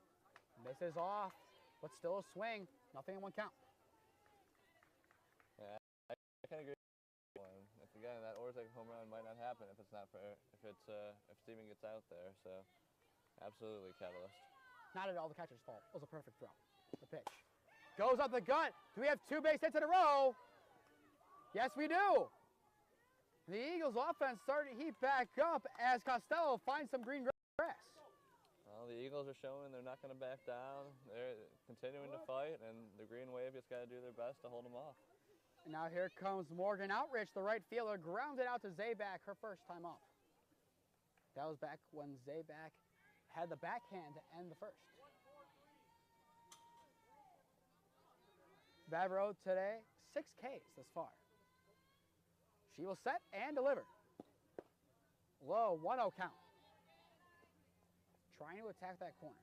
Misses off, but still a swing. 0-1 count. Yeah, I kind of agree with that one. Again, that Orzak home run might not happen if it's not for if Steven gets out there. So, absolutely catalyst. Not at all the catcher's fault. It was a perfect throw. The pitch goes up the gut. Do we have 2 base hits in a row? Yes, we do. The Eagles' offense started to heat back up as Costello finds some green grass. Well, the Eagles are showing they're not going to back down. They're continuing to fight, and the Green Wave just got to do their best to hold them off. And now here comes Morgan Outrich, the right fielder, grounded out to Zabak, her first time up. That was back when Zabak had the backhand to end the first. Vavro today, 6 Ks thus far. She will set and deliver. Low, 1-0 count. Trying to attack that corner.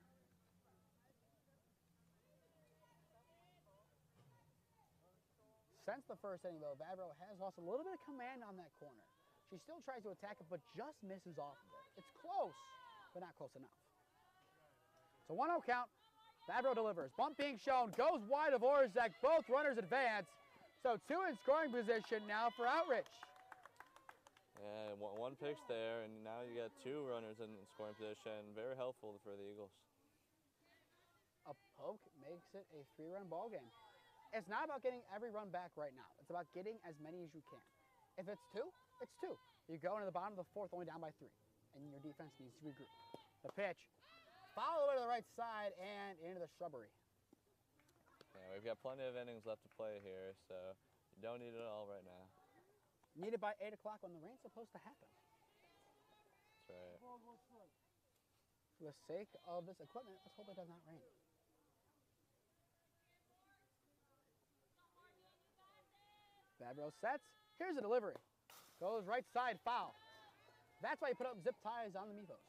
Since the first inning, though, Vavro has lost a little bit of command on that corner. She still tries to attack it, but just misses off of it. It's close, but not close enough. So 1-0 count. Vavro delivers. Bunt being shown. Goes wide of Orzak. Both runners advance. So 2 in scoring position now for Outrich. Yeah, one pitch there, and now you got 2 runners in scoring position. Very helpful for the Eagles. A poke makes it a 3-run ball game. It's not about getting every run back right now. It's about getting as many as you can. If it's 2, it's 2. You go into the bottom of the 4th only down by 3, and your defense needs to regroup. The pitch, follow it to the right side and into the shrubbery. Yeah, we've got plenty of innings left to play here, so you don't need it all right now. Needed by 8 o'clock when the rain's supposed to happen. That's right. For the sake of this equipment, let's hope it does not rain. Vavro sets. Here's a delivery. Goes right side, foul. That's why you put up zip ties on the Mevos.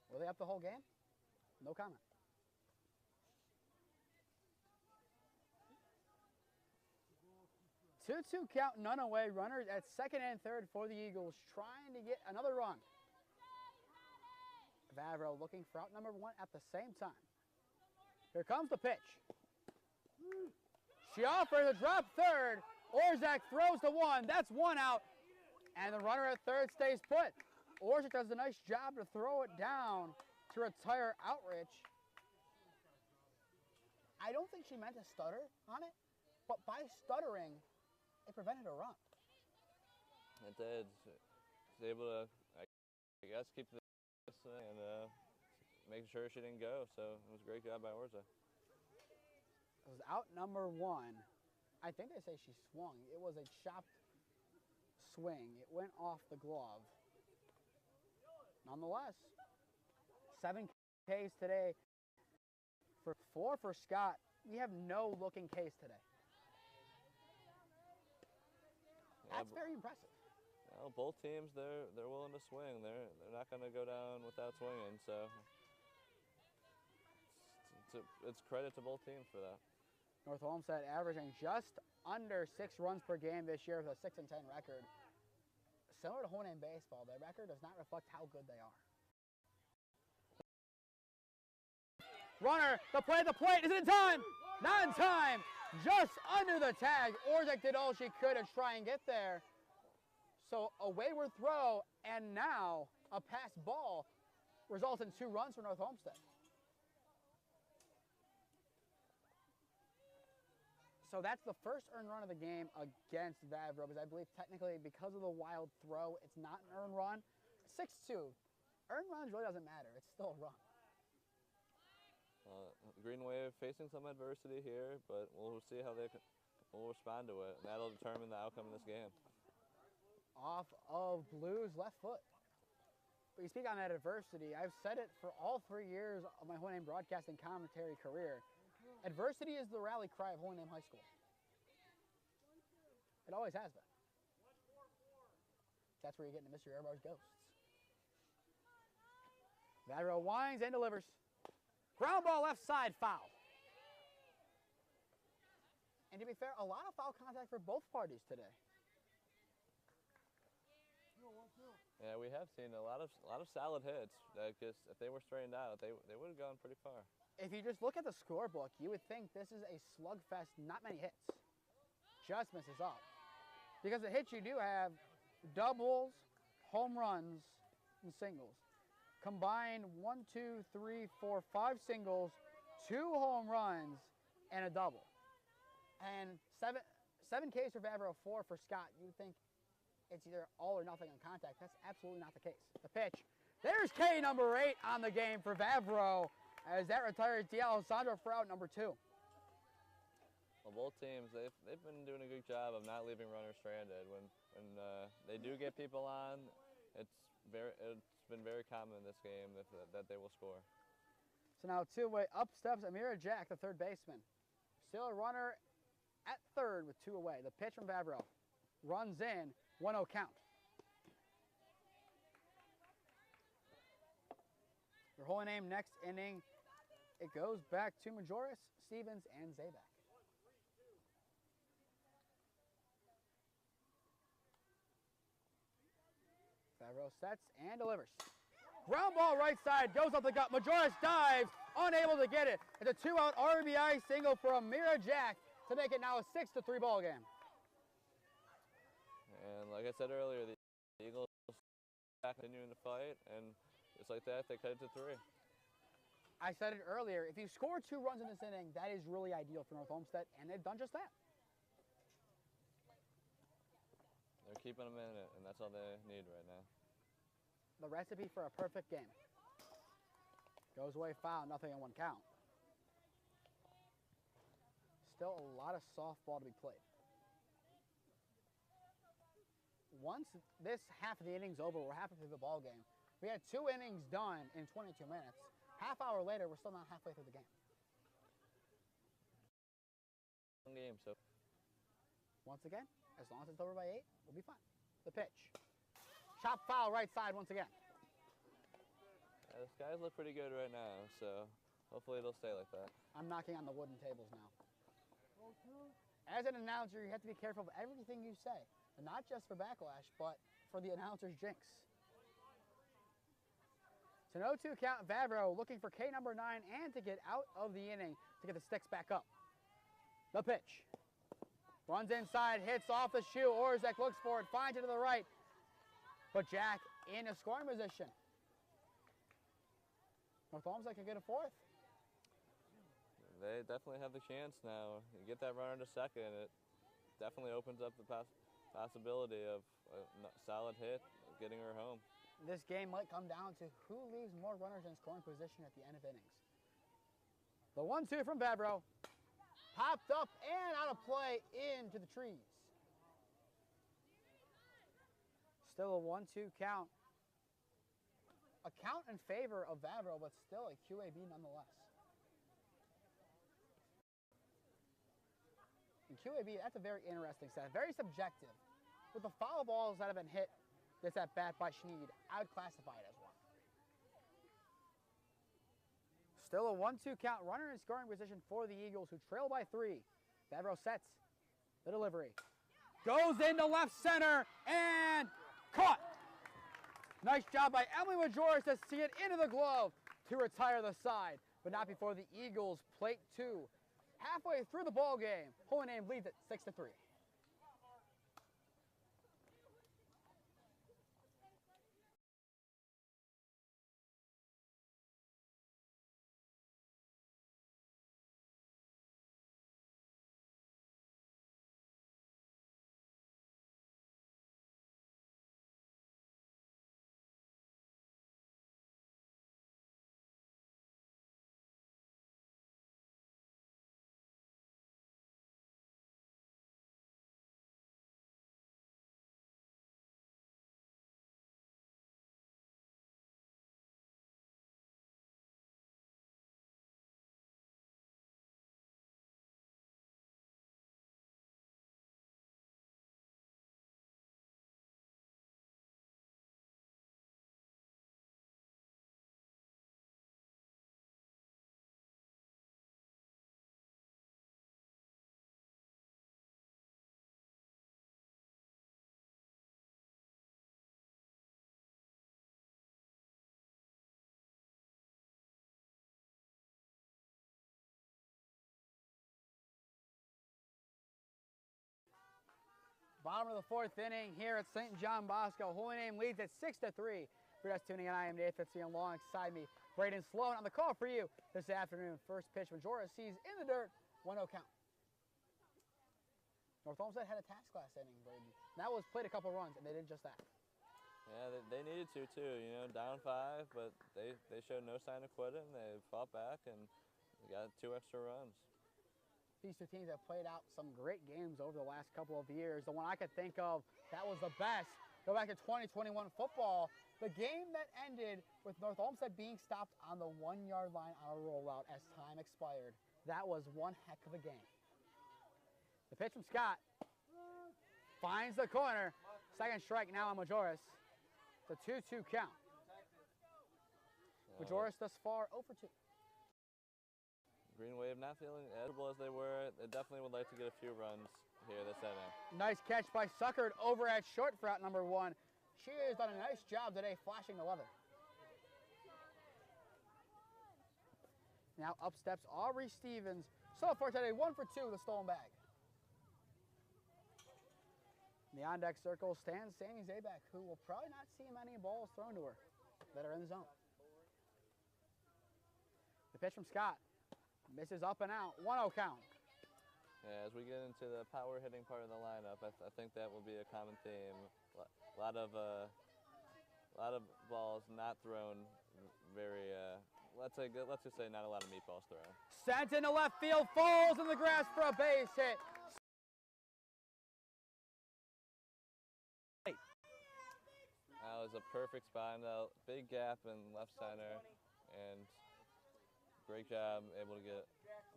Were they up the whole game? No comment. 2-2 count, none away. Runners at second and third for the Eagles, trying to get another run. Vavro looking for out number 1 at the same time. Here comes the pitch. She offers a drop third. Orzak throws to 1. That's 1 out. And the runner at third stays put. Orzak does a nice job to throw it down to retire Outrich. I don't think she meant to stutter on it, but by stuttering, it prevented a run. It did. She was able to, I guess, keep this and make sure she didn't go. So it was a great job by Orzak. It was out number 1. I think they say she swung. It was a chopped swing. It went off the glove. Nonetheless, 7 Ks today. For 4 for Scott. We have no looking case today. That's very impressive. Well, both teams, they're willing to swing. They're not going to go down without swinging. So it's credit to both teams for that. North Olmsted averaging just under 6 runs per game this year with a 6-10 record. Similar to Honan baseball, their record does not reflect how good they are. Runner, the play at the plate, is it in time? Not in time, just under the tag. Orzak did all she could to try and get there. So a wayward throw, and now a pass ball results in 2 runs for North Olmsted. So that's the first earned run of the game against Vavro, because I believe technically because of the wild throw, it's not an earned run. 6-2. Earned runs really doesn't matter. It's still a run. Green Wave facing some adversity here, but we'll see how they will respond to it, and that'll determine the outcome of this game. Off of Blue's left foot. But you speak on that adversity. I've said it for all 3 years of my Holy Name broadcasting commentary career. Adversity is the rally cry of Holy Name High School. It always has been. That's where you get into Mr. Airbar's ghosts. Vavro winds and delivers. Ground ball left side, foul. And to be fair, a lot of foul contact for both parties today. Yeah, we have seen a lot of solid hits. Just if they were straightened out, they would have gone pretty far. If you just look at the scorebook, you would think this is a slugfest, not many hits. Just misses up. Because the hits you do have, doubles, home runs, and singles. Combined 1, 2, 3, 4, 5 singles, 2 home runs, and a double. And 7 Ks for Vavro, 4 for Scott. You would think it's either all or nothing on contact. That's absolutely not the case. The pitch. There's K number 8 on the game for Vavro, as that retires D'Alessandro for out number 2. Well, both teams, they've been doing a good job of not leaving runners stranded. When they do get people on, it's been very common in this game that they will score. So now 2-away, up steps Amira Jack, the third baseman. Still a runner at third with 2 away. The pitch from Vavro. Runs in, 1-0 count. Your Holy Name next inning, it goes back to Majoris, Stevens, and Zabak. Vavro sets and delivers. Ground ball right side, goes up the gut. Majoris dives, unable to get it. It's a 2-out RBI single for Amira Jack to make it now a 6-3 ball game. And like I said earlier, the Eagles continuing to fight, and just like that, they cut it to 3. I said it earlier, if you score 2 runs in this inning, that is really ideal for North Olmsted, and they've done just that. They're keeping them in it, and that's all they need right now. The recipe for a perfect game. Goes away foul, nothing in 1 count. Still a lot of softball to be played. Once this half of the inning's over, we're halfway through the ball game. We had 2 innings done in 22 minutes. Half hour later, we're still not halfway through the game. So Once again, as long as it's over by 8, we'll be fine. The pitch. Chop foul right side once again. yeah, the skies look pretty good right now, so hopefully it'll stay like that. I'm knocking on the wooden tables now. As an announcer, you have to be careful of everything you say. And not just for backlash, but for the announcer's jinx. It's an 0-2 count. Vavro looking for K number 9 and to get out of the inning to get the sticks back up. The pitch. Runs inside, hits off the shoe. Orzek looks for it, finds it to the right. But Jack in a scoring position. North Olmsted can get a 4th. They definitely have the chance now. You get that runner to second, it definitely opens up the possibility of a solid hit, getting her home. This game might come down to who leaves more runners in scoring position at the end of innings. The 1-2 from Vavro. Popped up and out of play into the trees. Still a 1-2 count. A count in favor of Vavro, but still a QAB nonetheless. And QAB, that's a very interesting stat, very subjective. With the foul balls that have been hit this at bat by Schneed, I would classify it as one. Still a 1-2 count, runner in scoring position for the Eagles, who trail by 3. Vavro sets the delivery. Goes into left center and caught. Nice job by Emily Majoris to see it into the glove to retire the side, but not before the Eagles plate 2. Halfway through the ball game, Holy Name leads it 6-3. Bottom of the fourth inning here at St. John Bosco. Holy Name leads at 6-3. For just tuning in, I am Nathan Fitzy, alongside me, Braydan Sloan on the call for you this afternoon. First pitch, Majora sees in the dirt, 1-0 count. North Olmsted had a task last inning, Braydan. That was played a couple runs, and they did just that. Yeah, they needed to too. You know, down 5, but they showed no sign of quitting. They fought back and got 2 extra runs. These two teams have played out some great games over the last couple of years. The one I could think of that was the best, go back to 2021 football. The game that ended with North Olmsted being stopped on the 1-yard line on a rollout as time expired. That was one heck of a game. The pitch from Scott finds the corner. Second strike now on Majoris. The 2-2 count. Majoris thus far 0 for 2. Green Wave not feeling as able as they were. They definitely would like to get a few runs here this inning. Nice catch by Suckard over at short for out number 1. She has done a nice job today flashing the leather. Now up steps Aubrey Stevens. So far today, 1 for 2 with a stolen bag. In the on-deck circle stands Sammy Zabak, who will probably not see many balls thrown to her that are in the zone. The pitch from Scott. Misses up and out, 1-0 count. Yeah, as we get into the power hitting part of the lineup, I think that will be a common theme. A lot of balls not thrown very. Let's just say not a lot of meatballs thrown. Sent into left field, falls in the grass for a base hit. That was a perfect spot, big gap in left center, and great job able to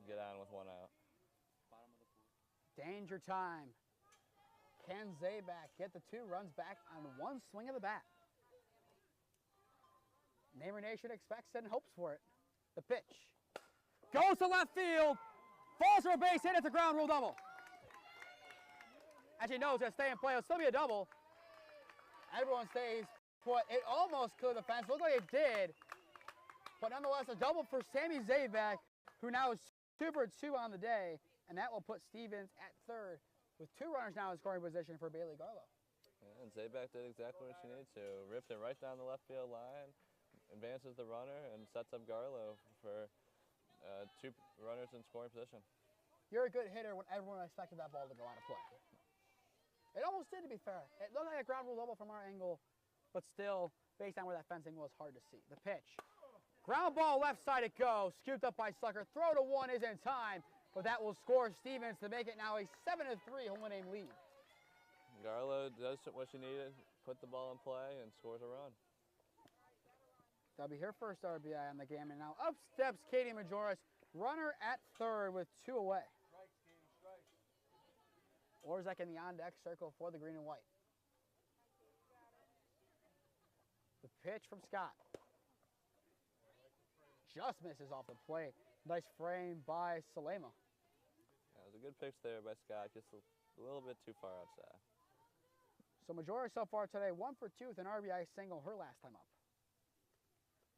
get on with 1 out. Danger time. Can Zabak get the 2 runs back on 1 swing of the bat? Neighbor Nation expects it and hopes for it. The pitch goes to left field, falls for a base hit. It's a ground rule double. As he knows that stay in play, it'll still be a double. Everyone stays put. It almost cleared the fence. Looked like it did. But nonetheless, a double for Sammy Zabak, who now is 2 for 2 on the day, and that will put Stevens at third with 2 runners now in scoring position for Bailey Garlow. Yeah, and Zabak did exactly what she needed to. Ripped it right down the left field line, advances the runner, and sets up Garlow for 2 runners in scoring position. You're a good hitter when everyone expected that ball to go out of play. It almost did, to be fair. It looked like a ground rule double from our angle, but still, based on where that fencing was, hard to see. The pitch. Ground ball left side it goes, scooped up by Sucker. Throw to 1 is in time, but that will score Stevens to make it now a 7-3 Holy Name lead. Garlow does what she needed, put the ball in play, and scores a run. That'll be her first RBI on the game, and now up steps Katie Majoris, runner at third with 2 away. Orzek in the on-deck circle for the green and white. The pitch from Scott. Just misses off the plate. Nice frame by Salema. Yeah, it was a good pitch there by Scott, just a little bit too far outside. So Majora so far today, 1 for 2 with an RBI single, her last time up.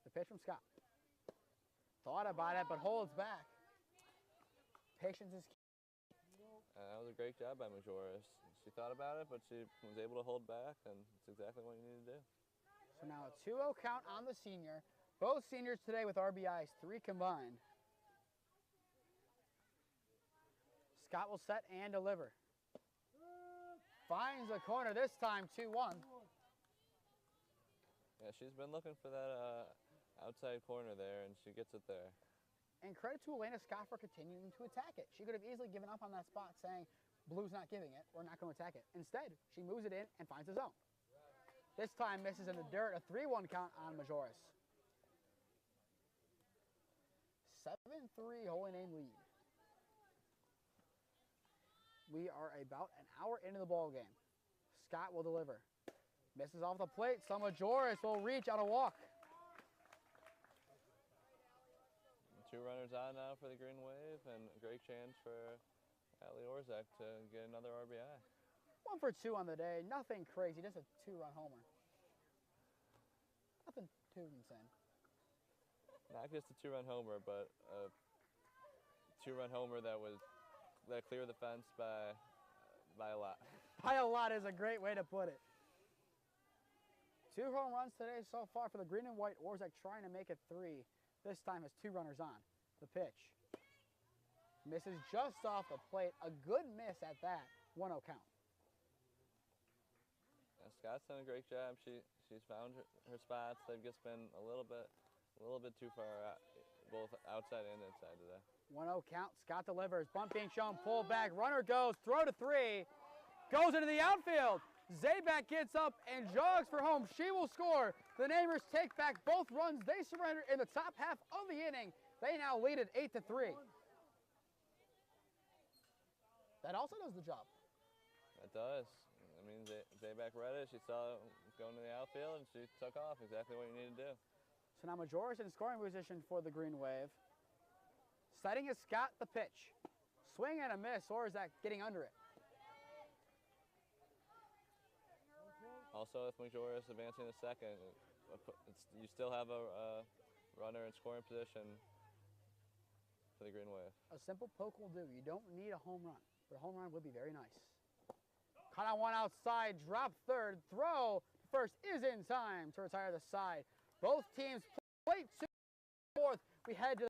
The pitch from Scott. Thought about it, but holds back. Patience is key. That was a great job by Majoris. She thought about it, but she was able to hold back, and it's exactly what you need to do. So now a 2-0 count on the senior. Both seniors today with RBIs, 3 combined. Scott will set and deliver. Finds the corner, this time 2-1. Yeah, she's been looking for that outside corner there, and she gets it there. And credit to Elena Scott for continuing to attack it. She could have easily given up on that spot saying, Blue's not giving it, we're not going to attack it. Instead, she moves it in and finds the zone. This time misses in the dirt, a 3-1 count on Majoris. 7-3 Holy Name lead. We are about an hour into the ball game. Scott will deliver. Misses off the plate, so Majoris will reach on a walk. 2 runners on now for the Green Wave, and a great chance for Allie Orzek to get another RBI. 1 for 2 on the day, nothing crazy, just a 2-run homer. Nothing too insane. Not just a 2-run homer, but a 2-run homer that cleared the fence by a lot. by a lot is a great way to put it. 2 home runs today so far for the green and white. Orszag trying to make it 3. This time has 2 runners on. The pitch. Misses just off the plate. A good miss at that. 1-0 count. Yeah, Scott's done a great job. She's found her spots. They've just been a little bit too far out, both outside and inside today. 1-0 count. Scott delivers. Bunt being shown. Pull back. Runner goes. Throw to 3. Goes into the outfield. Zabak gets up and jogs for home. She will score. The neighbors take back both runs. They surrender in the top half of the inning. They now lead it 8-3. That also does the job. It does. I mean, Zabak read it. She saw it going to the outfield, and she took off. Exactly what you need to do. So now Majoris in scoring position for the Green Wave. Setting is Scott, the pitch. Swing and a miss. Orszag getting under it. Also, with Majoris advancing to second, you still have a runner in scoring position for the Green Wave. A simple poke will do. You don't need a home run, but a home run would be very nice. Caught on one outside, drop third, throw. First is in time to retire the side. Both teams play 2 fourth. We head to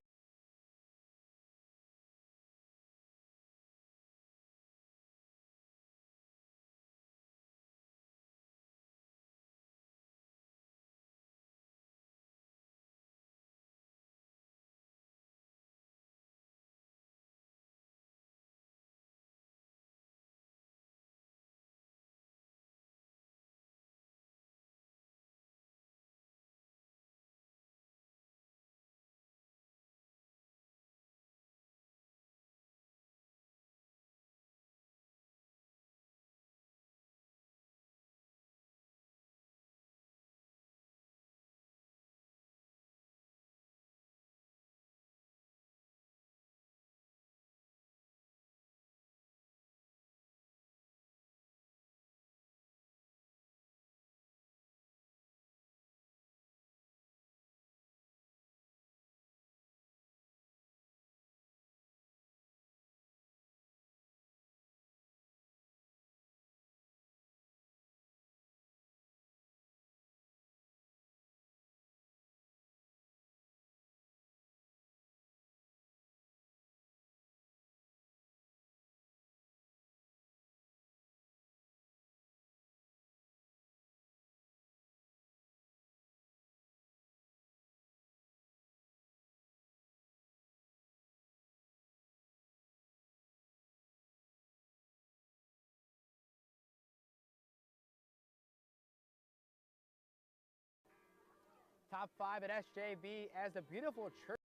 top 5 at SJB as the beautiful church.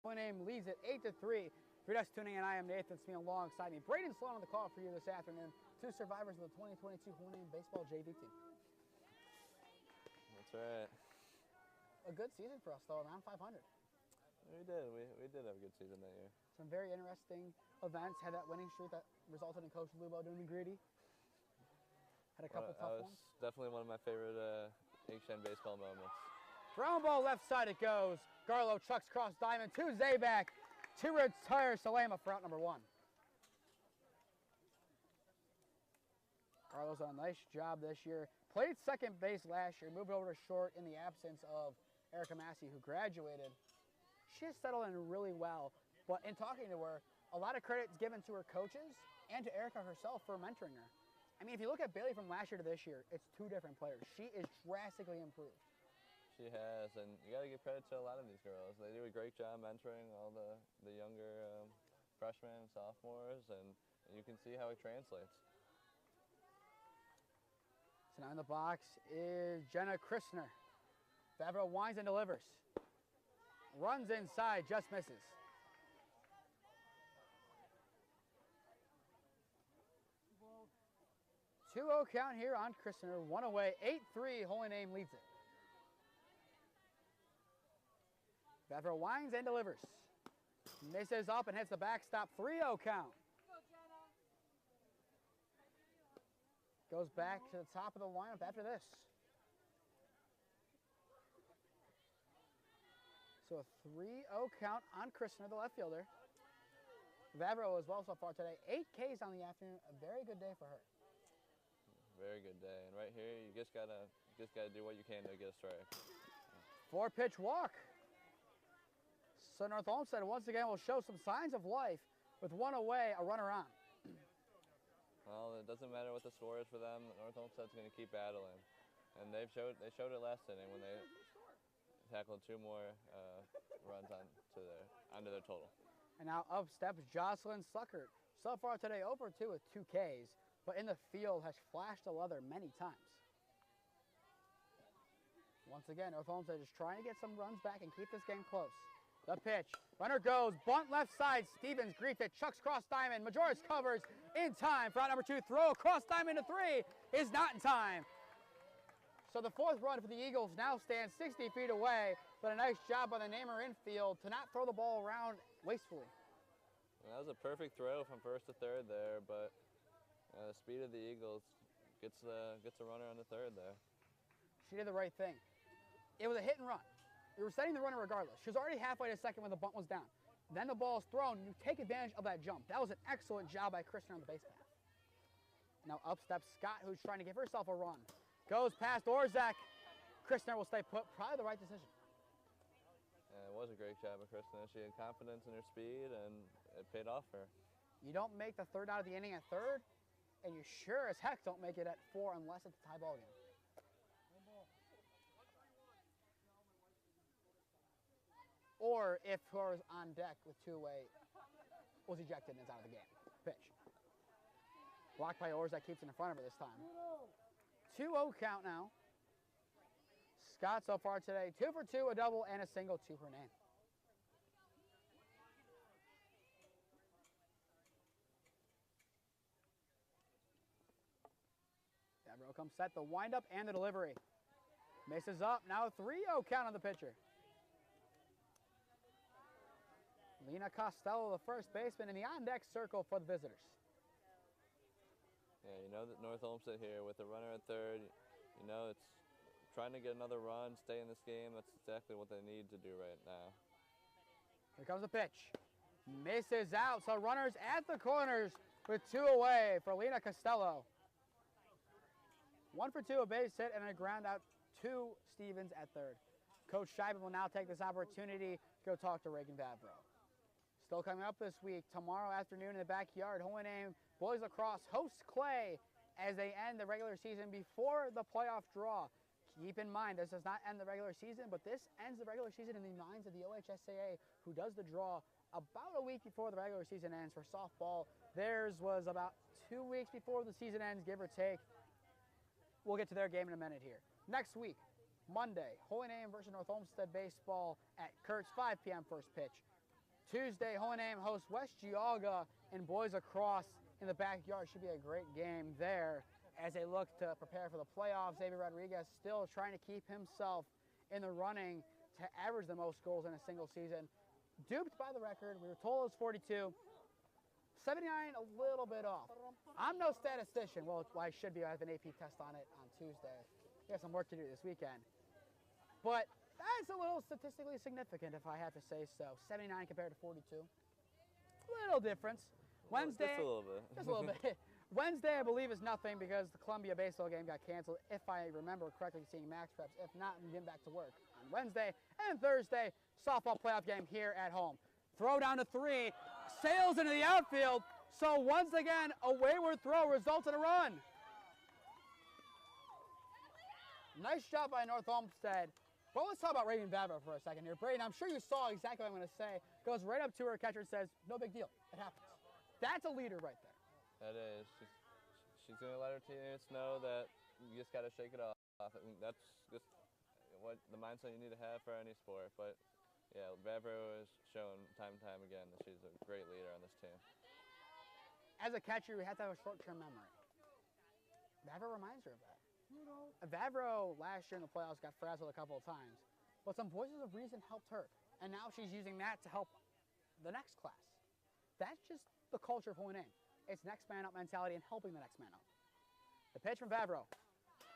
My name leads it 8-3. If you're just tuning in, I am Nathan Smee alongside me. Braydan Sloan on the call for you this afternoon. 2 survivors of the 2022 Hawaiian Baseball JV team. That's right. A good season for us, though, around 500. We did. We did have a good season that year. Some very interesting events. Had that winning streak that resulted in Coach Lubo doing the greedy. Had a couple tough ones. Definitely one of my favorite HN baseball moments. Ground ball left side it goes. Garlow chucks cross diamond to Zabak to retire Salema for out number 1. Garlow's done a nice job this year. Played second base last year, moved over to short in the absence of Erica Massey, who graduated. She has settled in really well, but in talking to her, a lot of credit is given to her coaches and to Erica herself for mentoring her. I mean, if you look at Bailey from last year to this year, it's 2 different players. She is drastically improved. She has, and you got to give credit to a lot of these girls. They do a great job mentoring all the younger freshmen and sophomores, and you can see how it translates. So now in the box is Jenna Christner. Favreau winds and delivers. Runs inside, just misses. 2-0 count here on Christner. 1 away, 8-3. Holy Name leads it. Favreau winds and delivers. Misses up and hits the backstop. 3-0 count. Goes back to the top of the lineup after this. So a 3-0 count on Christner, the left fielder. Vavro as well so far today. 8 Ks on the afternoon. A very good day for her. Very good day. And right here, you just gotta do what you can to get a strike. 4-pitch walk. So North Olmsted once again will show some signs of life with one away, a runner on. Well, it doesn't matter what the score is for them. North Olmsted's going to keep battling, and they showed it last inning when they tackled 2 more runs onto their total. And now up steps Jocelyn Suckert. So far today, over 2 with 2 Ks, but in the field has flashed the leather many times. Once again, North Olmsted is trying to get some runs back and keep this game close. The pitch, runner goes, bunt left side, Stevens greets it, chucks cross diamond, Majoris covers in time for out number 2, throw cross diamond to 3 is not in time. So the 4th run for the Eagles now stands 60 feet away, but a nice job by the namer infield to not throw the ball around wastefully. Well, that was a perfect throw from first to third there, but the speed of the Eagles gets a runner on the third there. She did the right thing. It was a hit and run. You were setting the runner regardless. She was already halfway to second when the bunt was down. Then the ball is thrown. You take advantage of that jump. That was an excellent job by Kristen on the base path. Now up steps Scott, who's trying to give herself a run. Goes past Orzak. Kristen will stay put. Probably the right decision. It was a great job of Kristen. She had confidence in her speed, and it paid off for her. You don't make the third out of the inning at third, and you sure as heck don't make it at 4 unless it's a tie ball game. Or if whoever's on deck with 2 away was ejected and is out of the game. Pitch. Blocked by Orzak, keeps it in front of her this time. 2-0 count now. Scott so far today, 2 for 2, a double and a single to her name. Vavro comes set, the windup and the delivery. Misses up, now a 3-0 count on the pitcher. Lena Costello, the first baseman, in the on-deck circle for the visitors. Yeah, you know that North Olmsted here with the runner at third, you know it's trying to get another run, stay in this game. That's exactly what they need to do right now. Here comes the pitch. Misses out, so runners at the corners with 2 away for Lena Costello. 1 for 2, a base hit and a ground out to Stevens at third. Coach Scheiben will now take this opportunity to go talk to Reagan Vavro. Still coming up this week, tomorrow afternoon in the backyard, Hohenheim boys lacrosse hosts Clay as they end the regular season before the playoff draw. Keep in mind, this does not end the regular season, but this ends the regular season in the minds of the OHSAA, who does the draw about a week before the regular season ends for softball. Theirs was about 2 weeks before the season ends, give or take. We'll get to their game in a minute here. Next week, Monday, Hohenheim versus North Olmsted baseball at Kurtz, 5 p.m. first pitch. Tuesday, Hohenheim hosts West Geauga in boys lacrosse in the backyard. Should be a great game there as they look to prepare for the playoffs. Xavier Rodriguez still trying to keep himself in the running to average the most goals in a single season. Duped by the record. We were told it was 42. 79, a little bit off. I'm no statistician. Well, I should be. I have an AP test on it on Tuesday. We have some work to do this weekend. But that's a little statistically significant, if I have to say so. 79 compared to 42. Little difference. Wednesday. Just a little bit. Just a little bit. Wednesday, I believe, is nothing because the Columbia baseball game got canceled, if I remember correctly, seeing max preps. If not, I'm getting back to work on Wednesday. And Thursday, softball playoff game here at home. Throw down to 3. Sails into the outfield. So once again, a wayward throw results in a run. Nice job by North Olmsted. But let's talk about Reagan Vavro for a second here. Braydan, I'm sure you saw exactly what I'm going to say. Goes right up to her catcher and says, no big deal. It happens. That's a leader right there. That is. She's going to let her teammates know that you just got to shake it off. I mean, that's just what the mindset you need to have for any sport. But, yeah, Vavro has shown time and time again that she's a great leader on this team. As a catcher, you have to have a short-term memory. Vavro reminds her of that. Vavro last year in the playoffs got frazzled a couple of times, but some voices of reason helped her, and now she's using that to help the next class. That's just the culture of Hohenheim. It's next man up mentality and helping the next man up. The pitch from Vavro.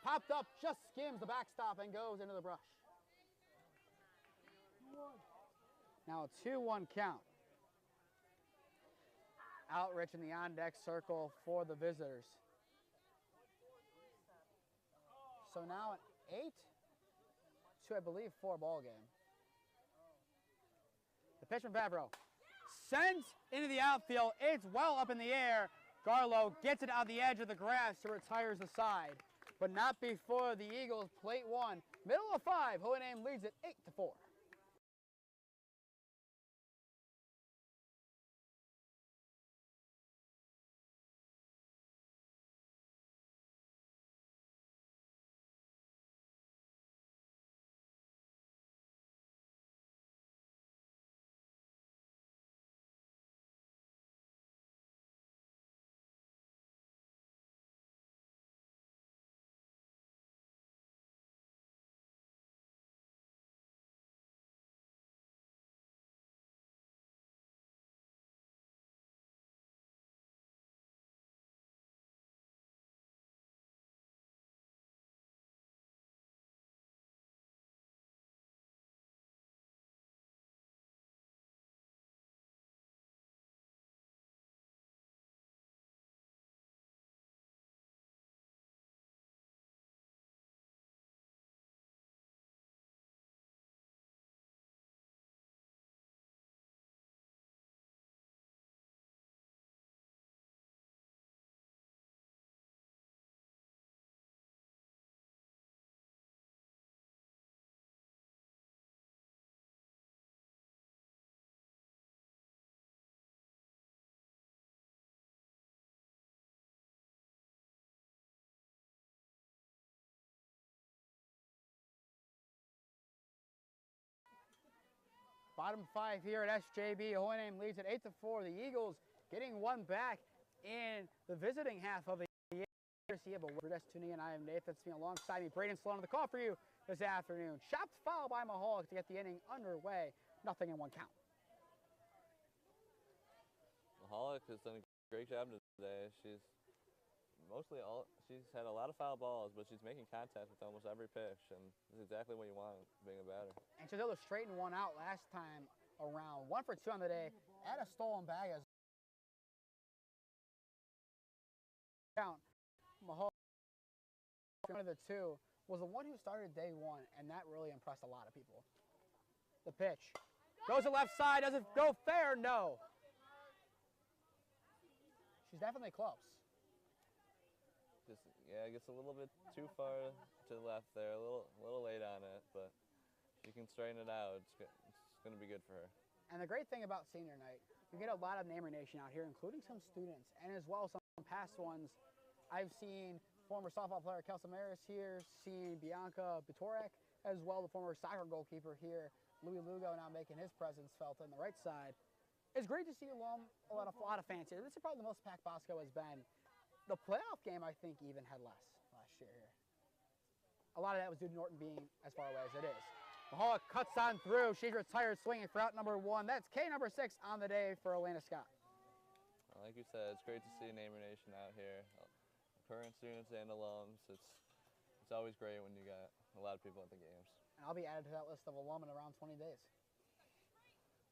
Popped up, just skims the backstop and goes into the brush. Now a 2-1 count. Outrich in the on-deck circle for the visitors. So now an 8 to, I believe, 4 ball game. The pitch from Favreau. Sent into the outfield. It's well up in the air. Garlow gets it on the edge of the grass to retires the side. But not before the Eagles plate one. Middle of 5. Hohenheim leads it 8-4. Bottom 5 here at SJB. Hohenheim leads at 8-4. The Eagles getting one back in the visiting half of the year. But we're just tuning in. I am Nathan Smee alongside me. Braydan Sloan on the call for you this afternoon. Chopped foul by Mahalik to get the inning underway. Nothing in 1 count. Mahalik has done a great job today. She's had a lot of foul balls, but she's making contact with almost every pitch, and this is exactly what you want being a batter. And she's able to straighten one out last time around. 1 for 2 on the day, and a stolen bag as count. Mahalik, one of the 2, was the one who started day 1, and that really impressed a lot of people. The pitch goes to left side. Does it go fair? No. She's definitely close. Yeah, it gets a little bit too far to the left there, a little late on it, but she can straighten it out. It's going to be good for her. And the great thing about senior night, you get a lot of Namer Nation out here, including some students, and as well some past ones. I've seen former softball player Kelsey Maris here, seen Bianca Bitorek, as well the former soccer goalkeeper here, Louis Lugo, now making his presence felt on the right side. It's great to see a lot of fans here. This is probably the most packed Bosco has been. The playoff game, I think, even had less last year here. A lot of that was due to Norton being as far away as it is. Mahalik cuts on through. She's retired swinging for out number 1. That's K number 6 on the day for Elena Scott. Well, like you said, it's great to see Namer Nation out here. Current students and alums. It's always great when you got a lot of people at the games. And I'll be added to that list of alum in around 20 days.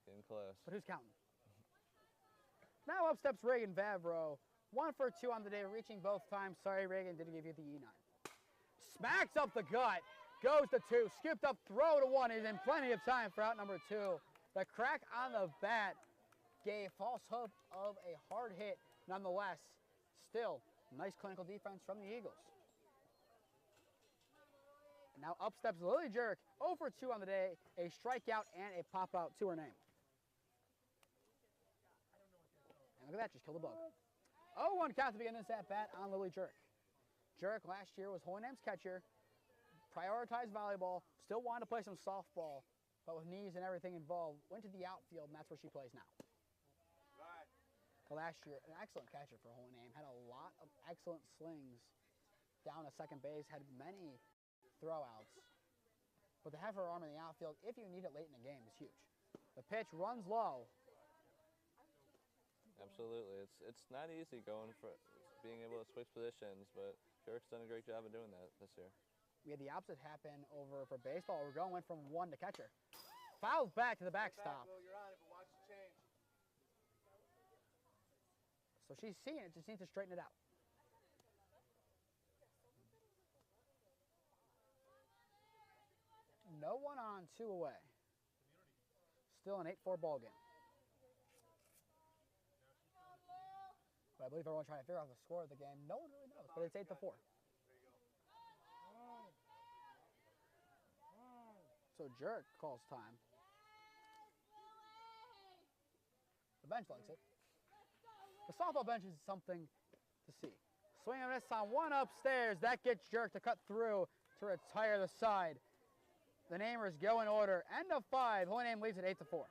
Getting close. But who's counting? Now up steps Reagan Favreau. 1 for 2 on the day, reaching both times. Sorry, Reagan, didn't give you the E9. Smacks up the gut, goes to 2, skipped up, throw to 1. He's in plenty of time for out number 2. The crack on the bat gave false hope of a hard hit. Nonetheless, still, nice clinical defense from the Eagles. And now up steps Lily Jerk, 0 for 2 on the day, a strikeout and a pop-out to her name. And look at that, just killed the bug. 0-1 count to begin this at-bat on Lily Jerk. Jerk last year was Hohenheim's catcher, prioritized volleyball, still wanted to play some softball, but with knees and everything involved, went to the outfield, and that's where she plays now. Last year, an excellent catcher for Hohenheim, had a lot of excellent slings down to second base, had many throwouts. But to have her arm in the outfield, if you need it late in the game, is huge. The pitch runs low. Absolutely. It's not easy being able to switch positions, but Jerk's done a great job of doing that this year. We had the opposite happen over for baseball. We're going from 1 to catcher. Fouls back to the backstop. So she's seeing it, just needs to straighten it out. No one on, 2 away. Still an 8-4 ball game. But I believe everyone's trying to figure out the score of the game. No one really knows, but it's 8-4. So Jerk calls time. The bench likes it. The softball bench is something to see. Swing and miss on one upstairs. That gets Jerk to cut through to retire the side. The Namers go in order. End of 5. Holy Name leads at 8-4.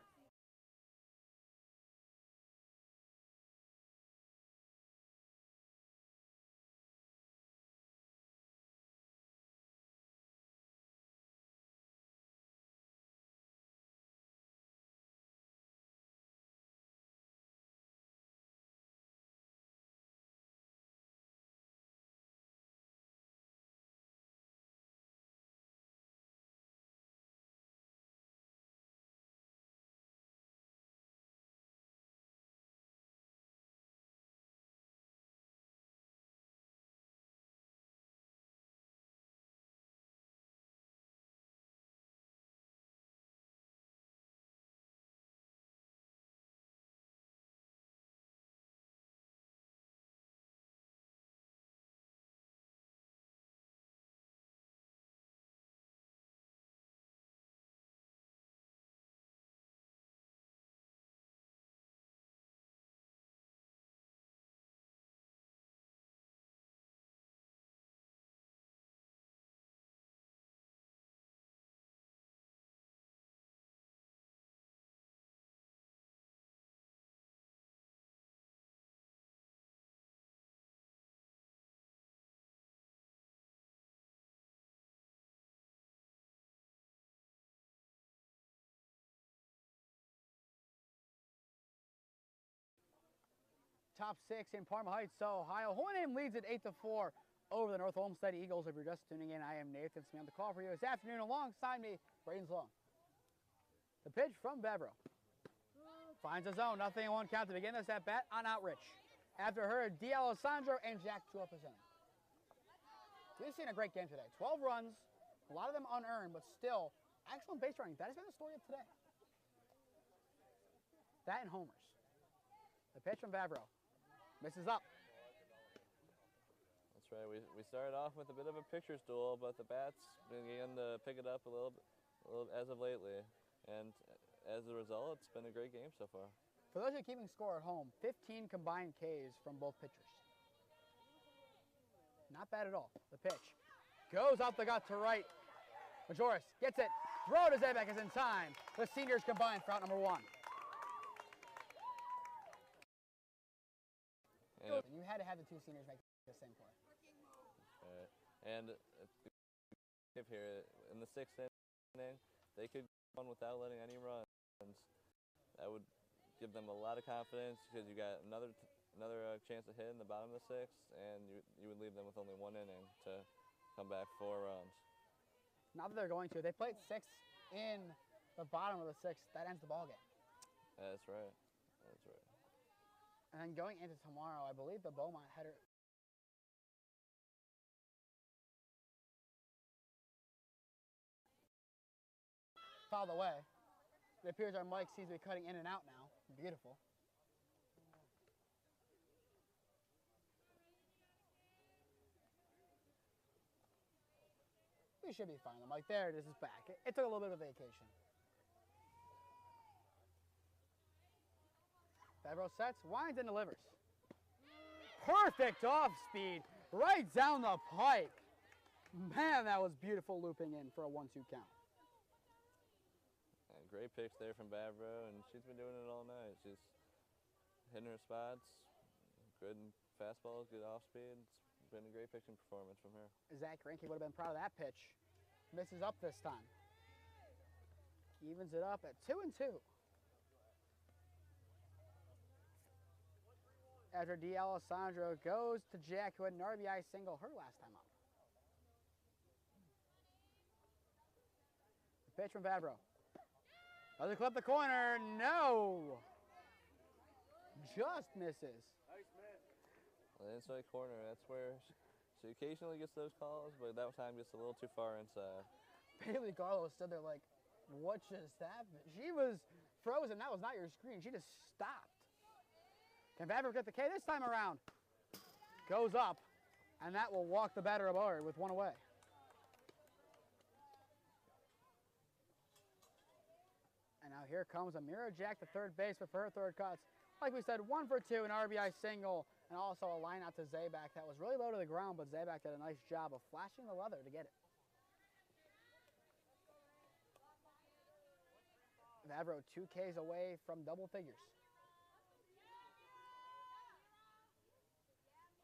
Top 6 in Parma Heights, Ohio. Holy Name leads at 8-4 over the North Olmsted Eagles. If you're just tuning in, I am Nathan Smee on the call for you this afternoon. Alongside me, Braydan Sloan. The pitch from Bevro. Finds a zone, 0-1 count to begin this at bat on Outrich. After her, D'Alessandro and Jack two up his own. We've seen a great game today. 12 runs, a lot of them unearned, but still excellent base running. That has been the story of today. That and homers. The pitch from Bevro. Misses up. That's right. We started off with a bit of a pitcher's duel, but the bats began to pick it up a little as of lately. And as a result, it's been a great game so far. For those of you keeping score at home, 15 combined Ks from both pitchers. Not bad at all. The pitch goes out the gut to right. Majoris gets it. Throw to Zabek is in time. The seniors combine for out number 1. And you had to have the two seniors make the same play. And here in the 6th inning, they could go on without letting any runs. That would give them a lot of confidence because you got another chance to hit in the bottom of the 6th, and you would leave them with only 1 inning to come back 4 runs. Not that they're going to. They played 6th in the bottom of the 6th. That ends the ball game. That's right. That's right. And then going into tomorrow, I believe the Beaumont header. Fouled away. It appears our mic seems to be cutting in and out now. Beautiful. We should be fine. I'm like, there it is, it's back. It took a little bit of a vacation. Bevro sets, winds, and delivers. Perfect off speed, right down the pike. Man, that was beautiful looping in for a 1-2 count. Yeah, great picks there from Bevro, and she's been doing it all night. She's hitting her spots, good fastballs, good off speed. It's been a great pitching performance from her. Zach Reinke would have been proud of that pitch. Misses up this time. Evens it up at 2-2. After D'Alessandro goes to Jack, who had an RBI single her last time up. The pitch from Bevro. Does it clip the corner? No. Just misses. Nice miss. The inside corner, that's where she occasionally gets those calls, but that time gets a little too far inside. Bailey Garlow stood there like, what just happened? She was frozen. That was not your screen. She just stopped. Can Vavro get the K this time around? Goes up, and that will walk the batter aboard with one away. And now here comes Amira Jack, the third baseman for her third cuts. Like we said, 1 for 2, an RBI single, and also a line out to Zabak that was really low to the ground, but Zabak did a nice job of flashing the leather to get it. Vavro 2 Ks away from double figures.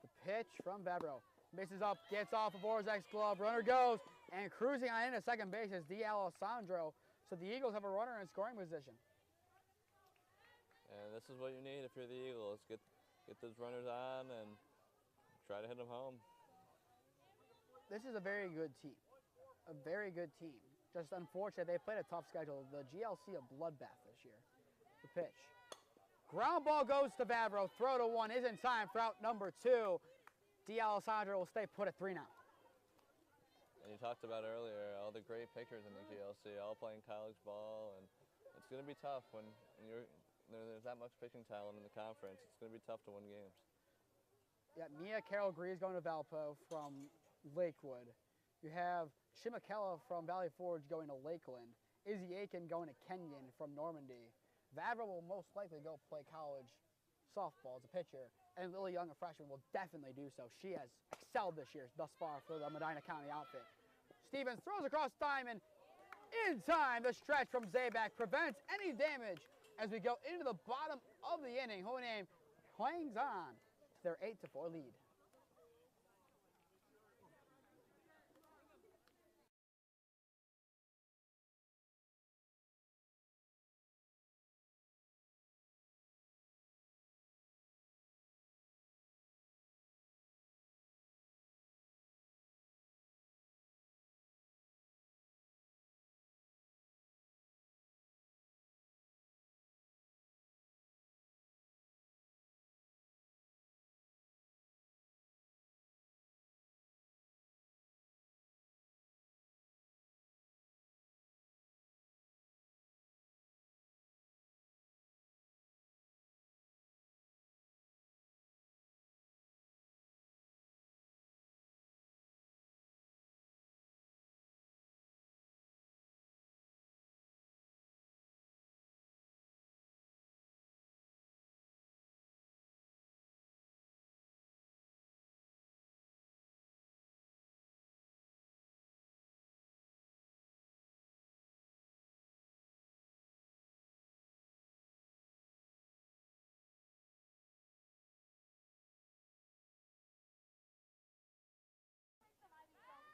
The pitch from Vavro. Misses up, gets off of Orzak's glove, runner goes, and cruising on into second base is D. Alessandro. So the Eagles have a runner in scoring position. And this is what you need if you're the Eagles. Get those runners on and try to hit them home. This is a very good team. A very good team. Just unfortunate, they played a tough schedule. The GLC a bloodbath this year. The pitch. Ground ball goes to Vavro. Throw to one is in time for out number 2. D. Alessandro will stay put at 3 now. And you talked about earlier all the great pitchers in the GLC, all playing college ball, and it's going to be tough when there's that much pitching talent in the conference. It's going to be tough to win games. Yeah, Mia Carroll Grease going to Valpo from Lakewood. You have Chimakella from Valley Forge going to Lakeland. Izzy Aiken going to Kenyon from Normandy. Vavro will most likely go play college softball as a pitcher, and Lily Young, a freshman, will definitely do so. She has excelled this year thus far for the Medina County outfit. Stevens throws across diamond. In time, the stretch from Zabak prevents any damage as we go into the bottom of the inning. Hohenheim hangs on to their 8-4 lead.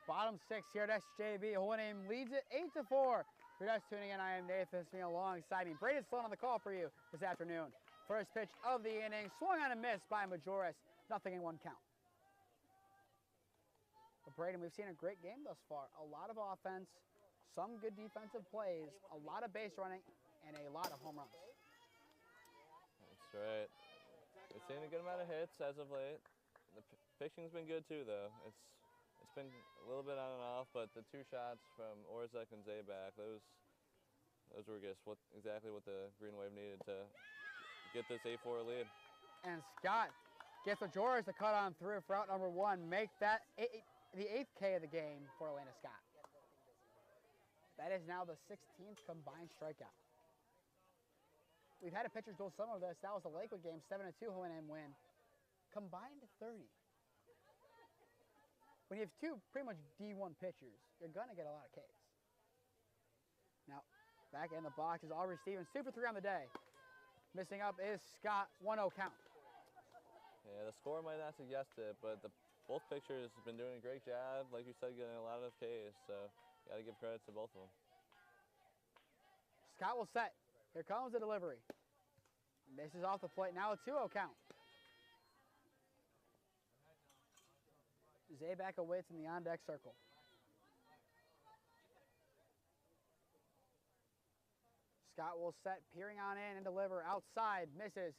Bottom 6 here at SJB. Hohenheim leads it 8-4. If you're just tuning in, I am Nathan Smee alongside me. Braydan Sloan on the call for you this afternoon. First pitch of the inning, swung on and missed by Majoris. Nothing in 1 count. But Braydan, we've seen a great game thus far. A lot of offense, some good defensive plays, a lot of base running, and a lot of home runs. That's right. We've seen a good amount of hits as of late. The pitching's been good too, though. It's been a little bit on and off, but the 2 shots from Orzak and Zabak, those were just exactly what the Green Wave needed to get this 8-4 lead. And Scott gets the Majoris to cut on through for out number 1, make that the 8th K of the game for Elena Scott. That is now the 16th combined strikeout. We've had a pitcher's duel some of this. That was the Lakewood game, 7-2 Hohenheim win. Combined 30. When you have 2 pretty much D1 pitchers, you're going to get a lot of Ks. Now, back in the box is Aubrey Stevens, 2 for 3 on the day. Missing up is Scott, 1-0 count. Yeah, the score might not suggest it, but both pitchers have been doing a great job. Like you said, getting a lot of Ks, so got to give credit to both of them. Scott will set. Here comes the delivery. Misses off the plate, now a 2-0 count. Zabak awaits in the on-deck circle. Scott will set, peering on in and deliver outside, misses.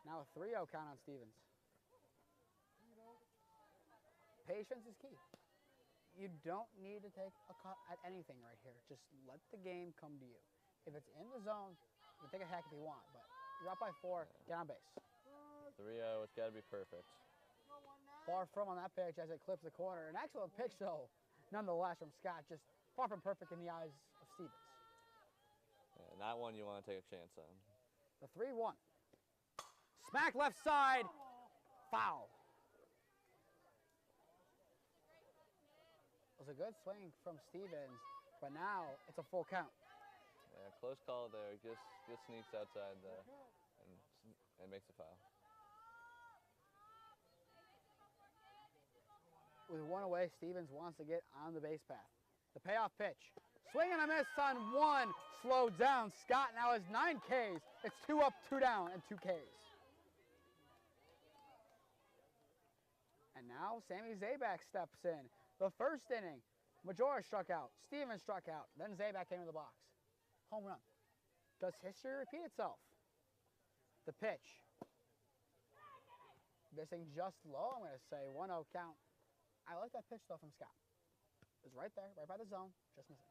Now a 3-0 count on Stevens. Patience is key. You don't need to take a cut at anything right here. Just let the game come to you. If it's in the zone, you can take a hack if you want, but you're up by 4, get on base. 3-0, it's got to be perfect. Far from on that pitch as it clips the corner. An excellent pitch, though, nonetheless, from Scott. Just far from perfect in the eyes of Stevens. Yeah, not one you want to take a chance on. The 3-1. Smack left side. Foul. It was a good swing from Stevens, but now it's a full count. Yeah, close call there. Just sneaks outside and makes a foul. With 1 away, Stevens wants to get on the base path. The payoff pitch. Swing and a miss on 1. Slowed down. Scott now has 9 Ks. It's 2 up, 2 down, and 2 Ks. And now Sammy Zabak steps in. The first inning, Majora struck out. Stevens struck out. Then Zabak came in the box. Home run. Does history repeat itself? The pitch. Missing just low, I'm going to say. 1-0 count. I like that pitch, though, from Scott. It was right there, right by the zone, just missing.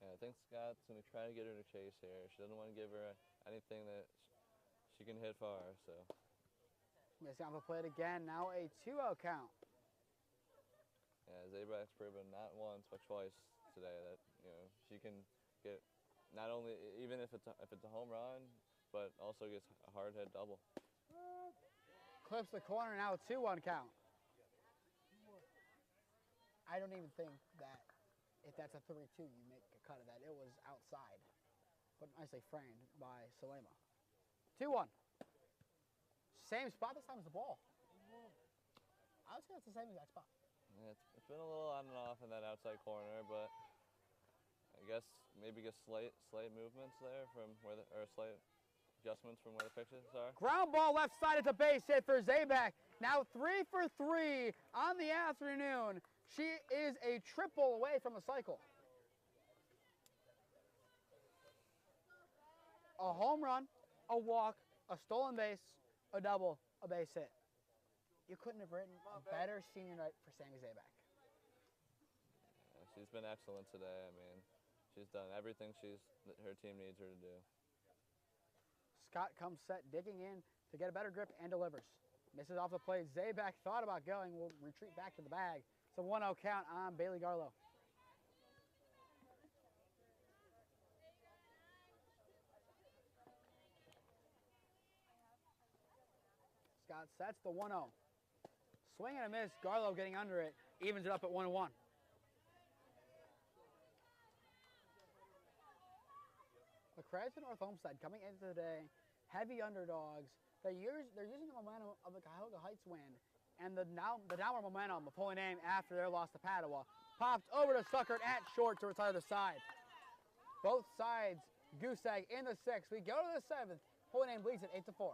Yeah, I think Scott's going to try to get her to chase here. She doesn't want to give her anything that she can hit far, so. Missing off the plate again, now a 2-0 count. Yeah, Zabak's proven not once but twice today that she can get not only even if it's a home run, but also gets a hard hit double. Clips the corner, now a 2-1 count. I don't even think that if that's a 3-2, you make a cut of that. It was outside, but nicely framed by Salema. 2-1. Same spot this time as the ball. I would say it's the same exact spot. Yeah, it's been a little on and off in that outside corner, but I guess maybe get slight movements there from where or slight adjustments from where the pitches are. Ground ball left side at the base hit for Zabak. Now 3 for 3 on the afternoon. She is a triple away from the cycle. A home run, a walk, a stolen base, a double, a base hit. You couldn't have written a better senior night for Sammy Zabak. Yeah, she's been excellent today. I mean, she's done everything her team needs her to do. Scott comes set, digging in to get a better grip and delivers. Misses off the plate. Zabak thought about going. Will retreat back to the bag. It's a 1-0 count on Bailey Garlow. Scott sets the 1-0. Swing and a miss. Garlow getting under it. Evens it up at 1-1. The Crabs and North Olmsted coming into today, heavy underdogs. They're using the momentum of the Cuyahoga Heights win and the downward momentum of pulling aim after their loss to Padua. Popped over to Suckert at short to retire the side. Both sides goose egg in the 6th. We go to the 7th. Pulling aim leads at 8-4.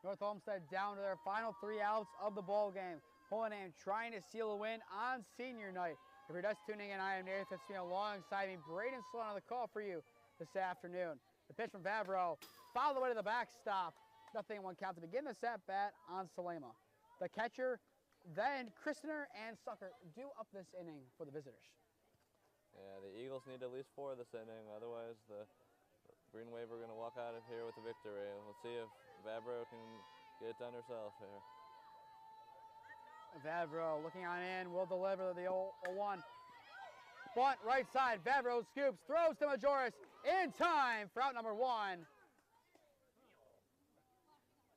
North Olmsted down to their final 3 outs of the ball game. Pulling aim trying to seal a win on senior night. If you're just tuning in, I am Nathan Smee alongside me. Braydan Sloan on the call for you this afternoon. The pitch from Favreau fouled away to the backstop. 0-1 count to begin the at-bat on Salema. The catcher Then Christener and Sucker do up this inning for the visitors. Yeah, the Eagles need at least 4 this inning. Otherwise, the Green Wave are going to walk out of here with a victory. We'll see if Vavro can get it done herself here. Vavro looking on in, will deliver the 0-1. Bunt right side, Vavro scoops, throws to Majoris in time for out number 1.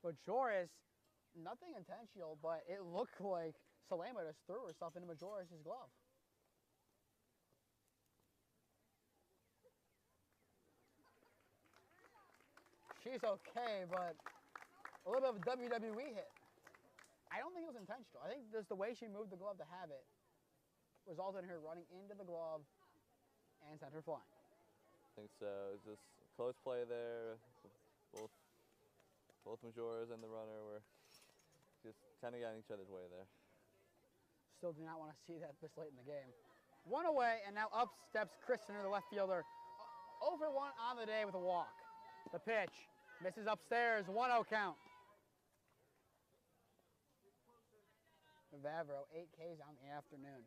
Majoris, nothing intentional, but it looked like Salema just threw herself into Majoris' glove. She's okay, but a little bit of a WWE hit. I don't think it was intentional. I think just the way she moved the glove to have it resulted in her running into the glove and sent her flying. I think so. It's just close play there. Both Majoras and the runner were just kind of getting each other's way there. Still do not want to see that this late in the game. 1 away, and now up steps Christener, the left fielder. 0 for 1 on the day with a walk. The pitch misses upstairs, 1-0 count. Vavro, 8 Ks on the afternoon.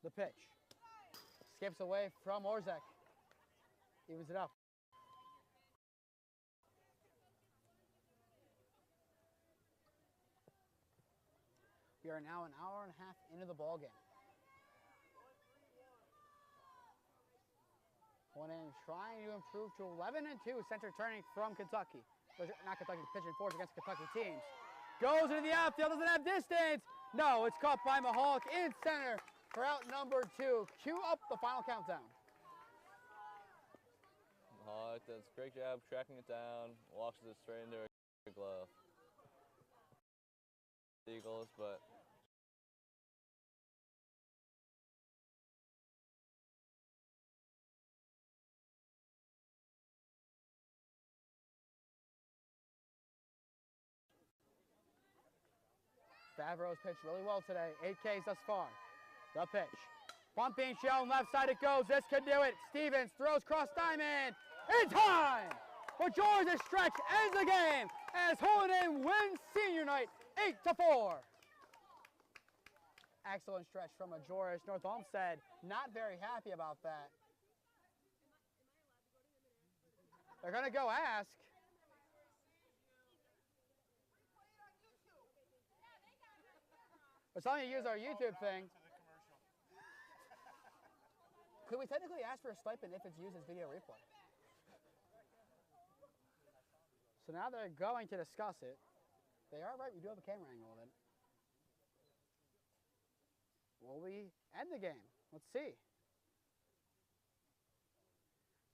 The pitch skips away from Orzek. Evens it up. We are now an hour and a half into the ball game. Hohenem trying to improve to 11-2. Center turning from Kentucky. Not Kentucky, pitching forwards against Kentucky teams. Goes into the outfield, doesn't have distance. No, it's caught by Mahalik in center for out number 2. Cue up the final countdown. Mahalik does a great job tracking it down, walks it straight into her glove. Eagles, but Favreau's pitched really well today. 8 Ks thus far. The pitch. Bumping shown, left side it goes. This could do it. Stevens throws cross diamond. In time! But Georgia's stretch ends the game as Hohenem wins senior night 8-4. Excellent stretch from Majoris. North Olmsted not very happy about that. They're going to go ask. We're telling you to use our YouTube thing. Could we technically ask for a stipend if it's used as video replay? So now they're going to discuss it. They are right, we do have a camera angle of it. Will we end the game? Let's see.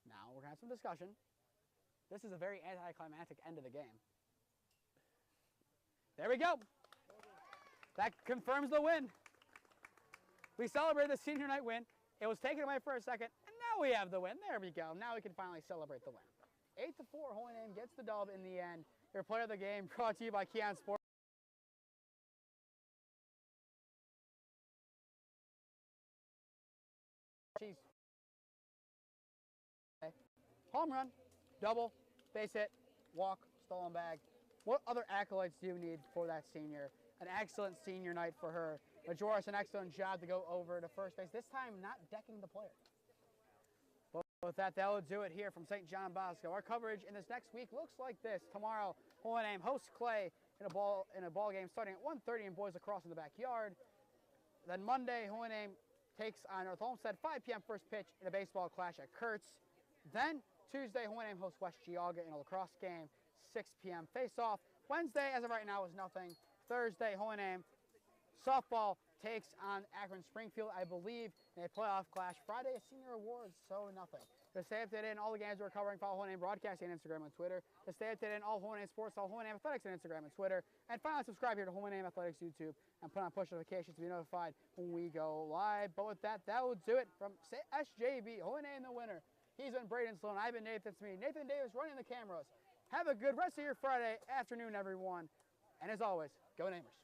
Now we're going to have some discussion. This is a very anticlimactic end of the game. There we go. That confirms the win. We celebrated the senior night win. It was taken away for a second, and now we have the win. There we go. Now we can finally celebrate the win. 8-4, Hohenem gets the dub in the end. Your player of the game brought to you by Keon Sports. Home run, double, base hit, walk, stolen bag. What other accolades do you need for that senior? An excellent senior night for her. Majoris, an excellent job to go over to first base, this time not decking the player. But with that, that will do it here from St. John Bosco. Our coverage in this next week looks like this. Tomorrow, Hohenem hosts Clay in a ball game starting at 1:30 in Boys Lacrosse in the backyard. Then Monday, Hohenem takes on North Olmsted, 5 p.m. first pitch in a baseball clash at Kurtz. Then Tuesday, Hohenem hosts West Cuyahoga in a lacrosse game, 6 p.m. face-off. Wednesday, as of right now, is nothing. Thursday, Hohenem softball takes on Akron Springfield, I believe, in a playoff clash. Friday, a senior awards, so nothing. To stay updated in all the games we're covering, follow Hohenem Broadcasting on Instagram and Twitter. To stay updated in all Hohenem sports, follow Hohenem Athletics on Instagram and Twitter. And finally, subscribe here to Hohenem Athletics YouTube and put on push notifications to be notified when we go live. But with that, that will do it from SJB, Hohenem the winner. He's been Braydan Sloan. I've been Nathan Smee. Nathan Davis running the cameras. Have a good rest of your Friday afternoon, everyone. And as always, go Namers.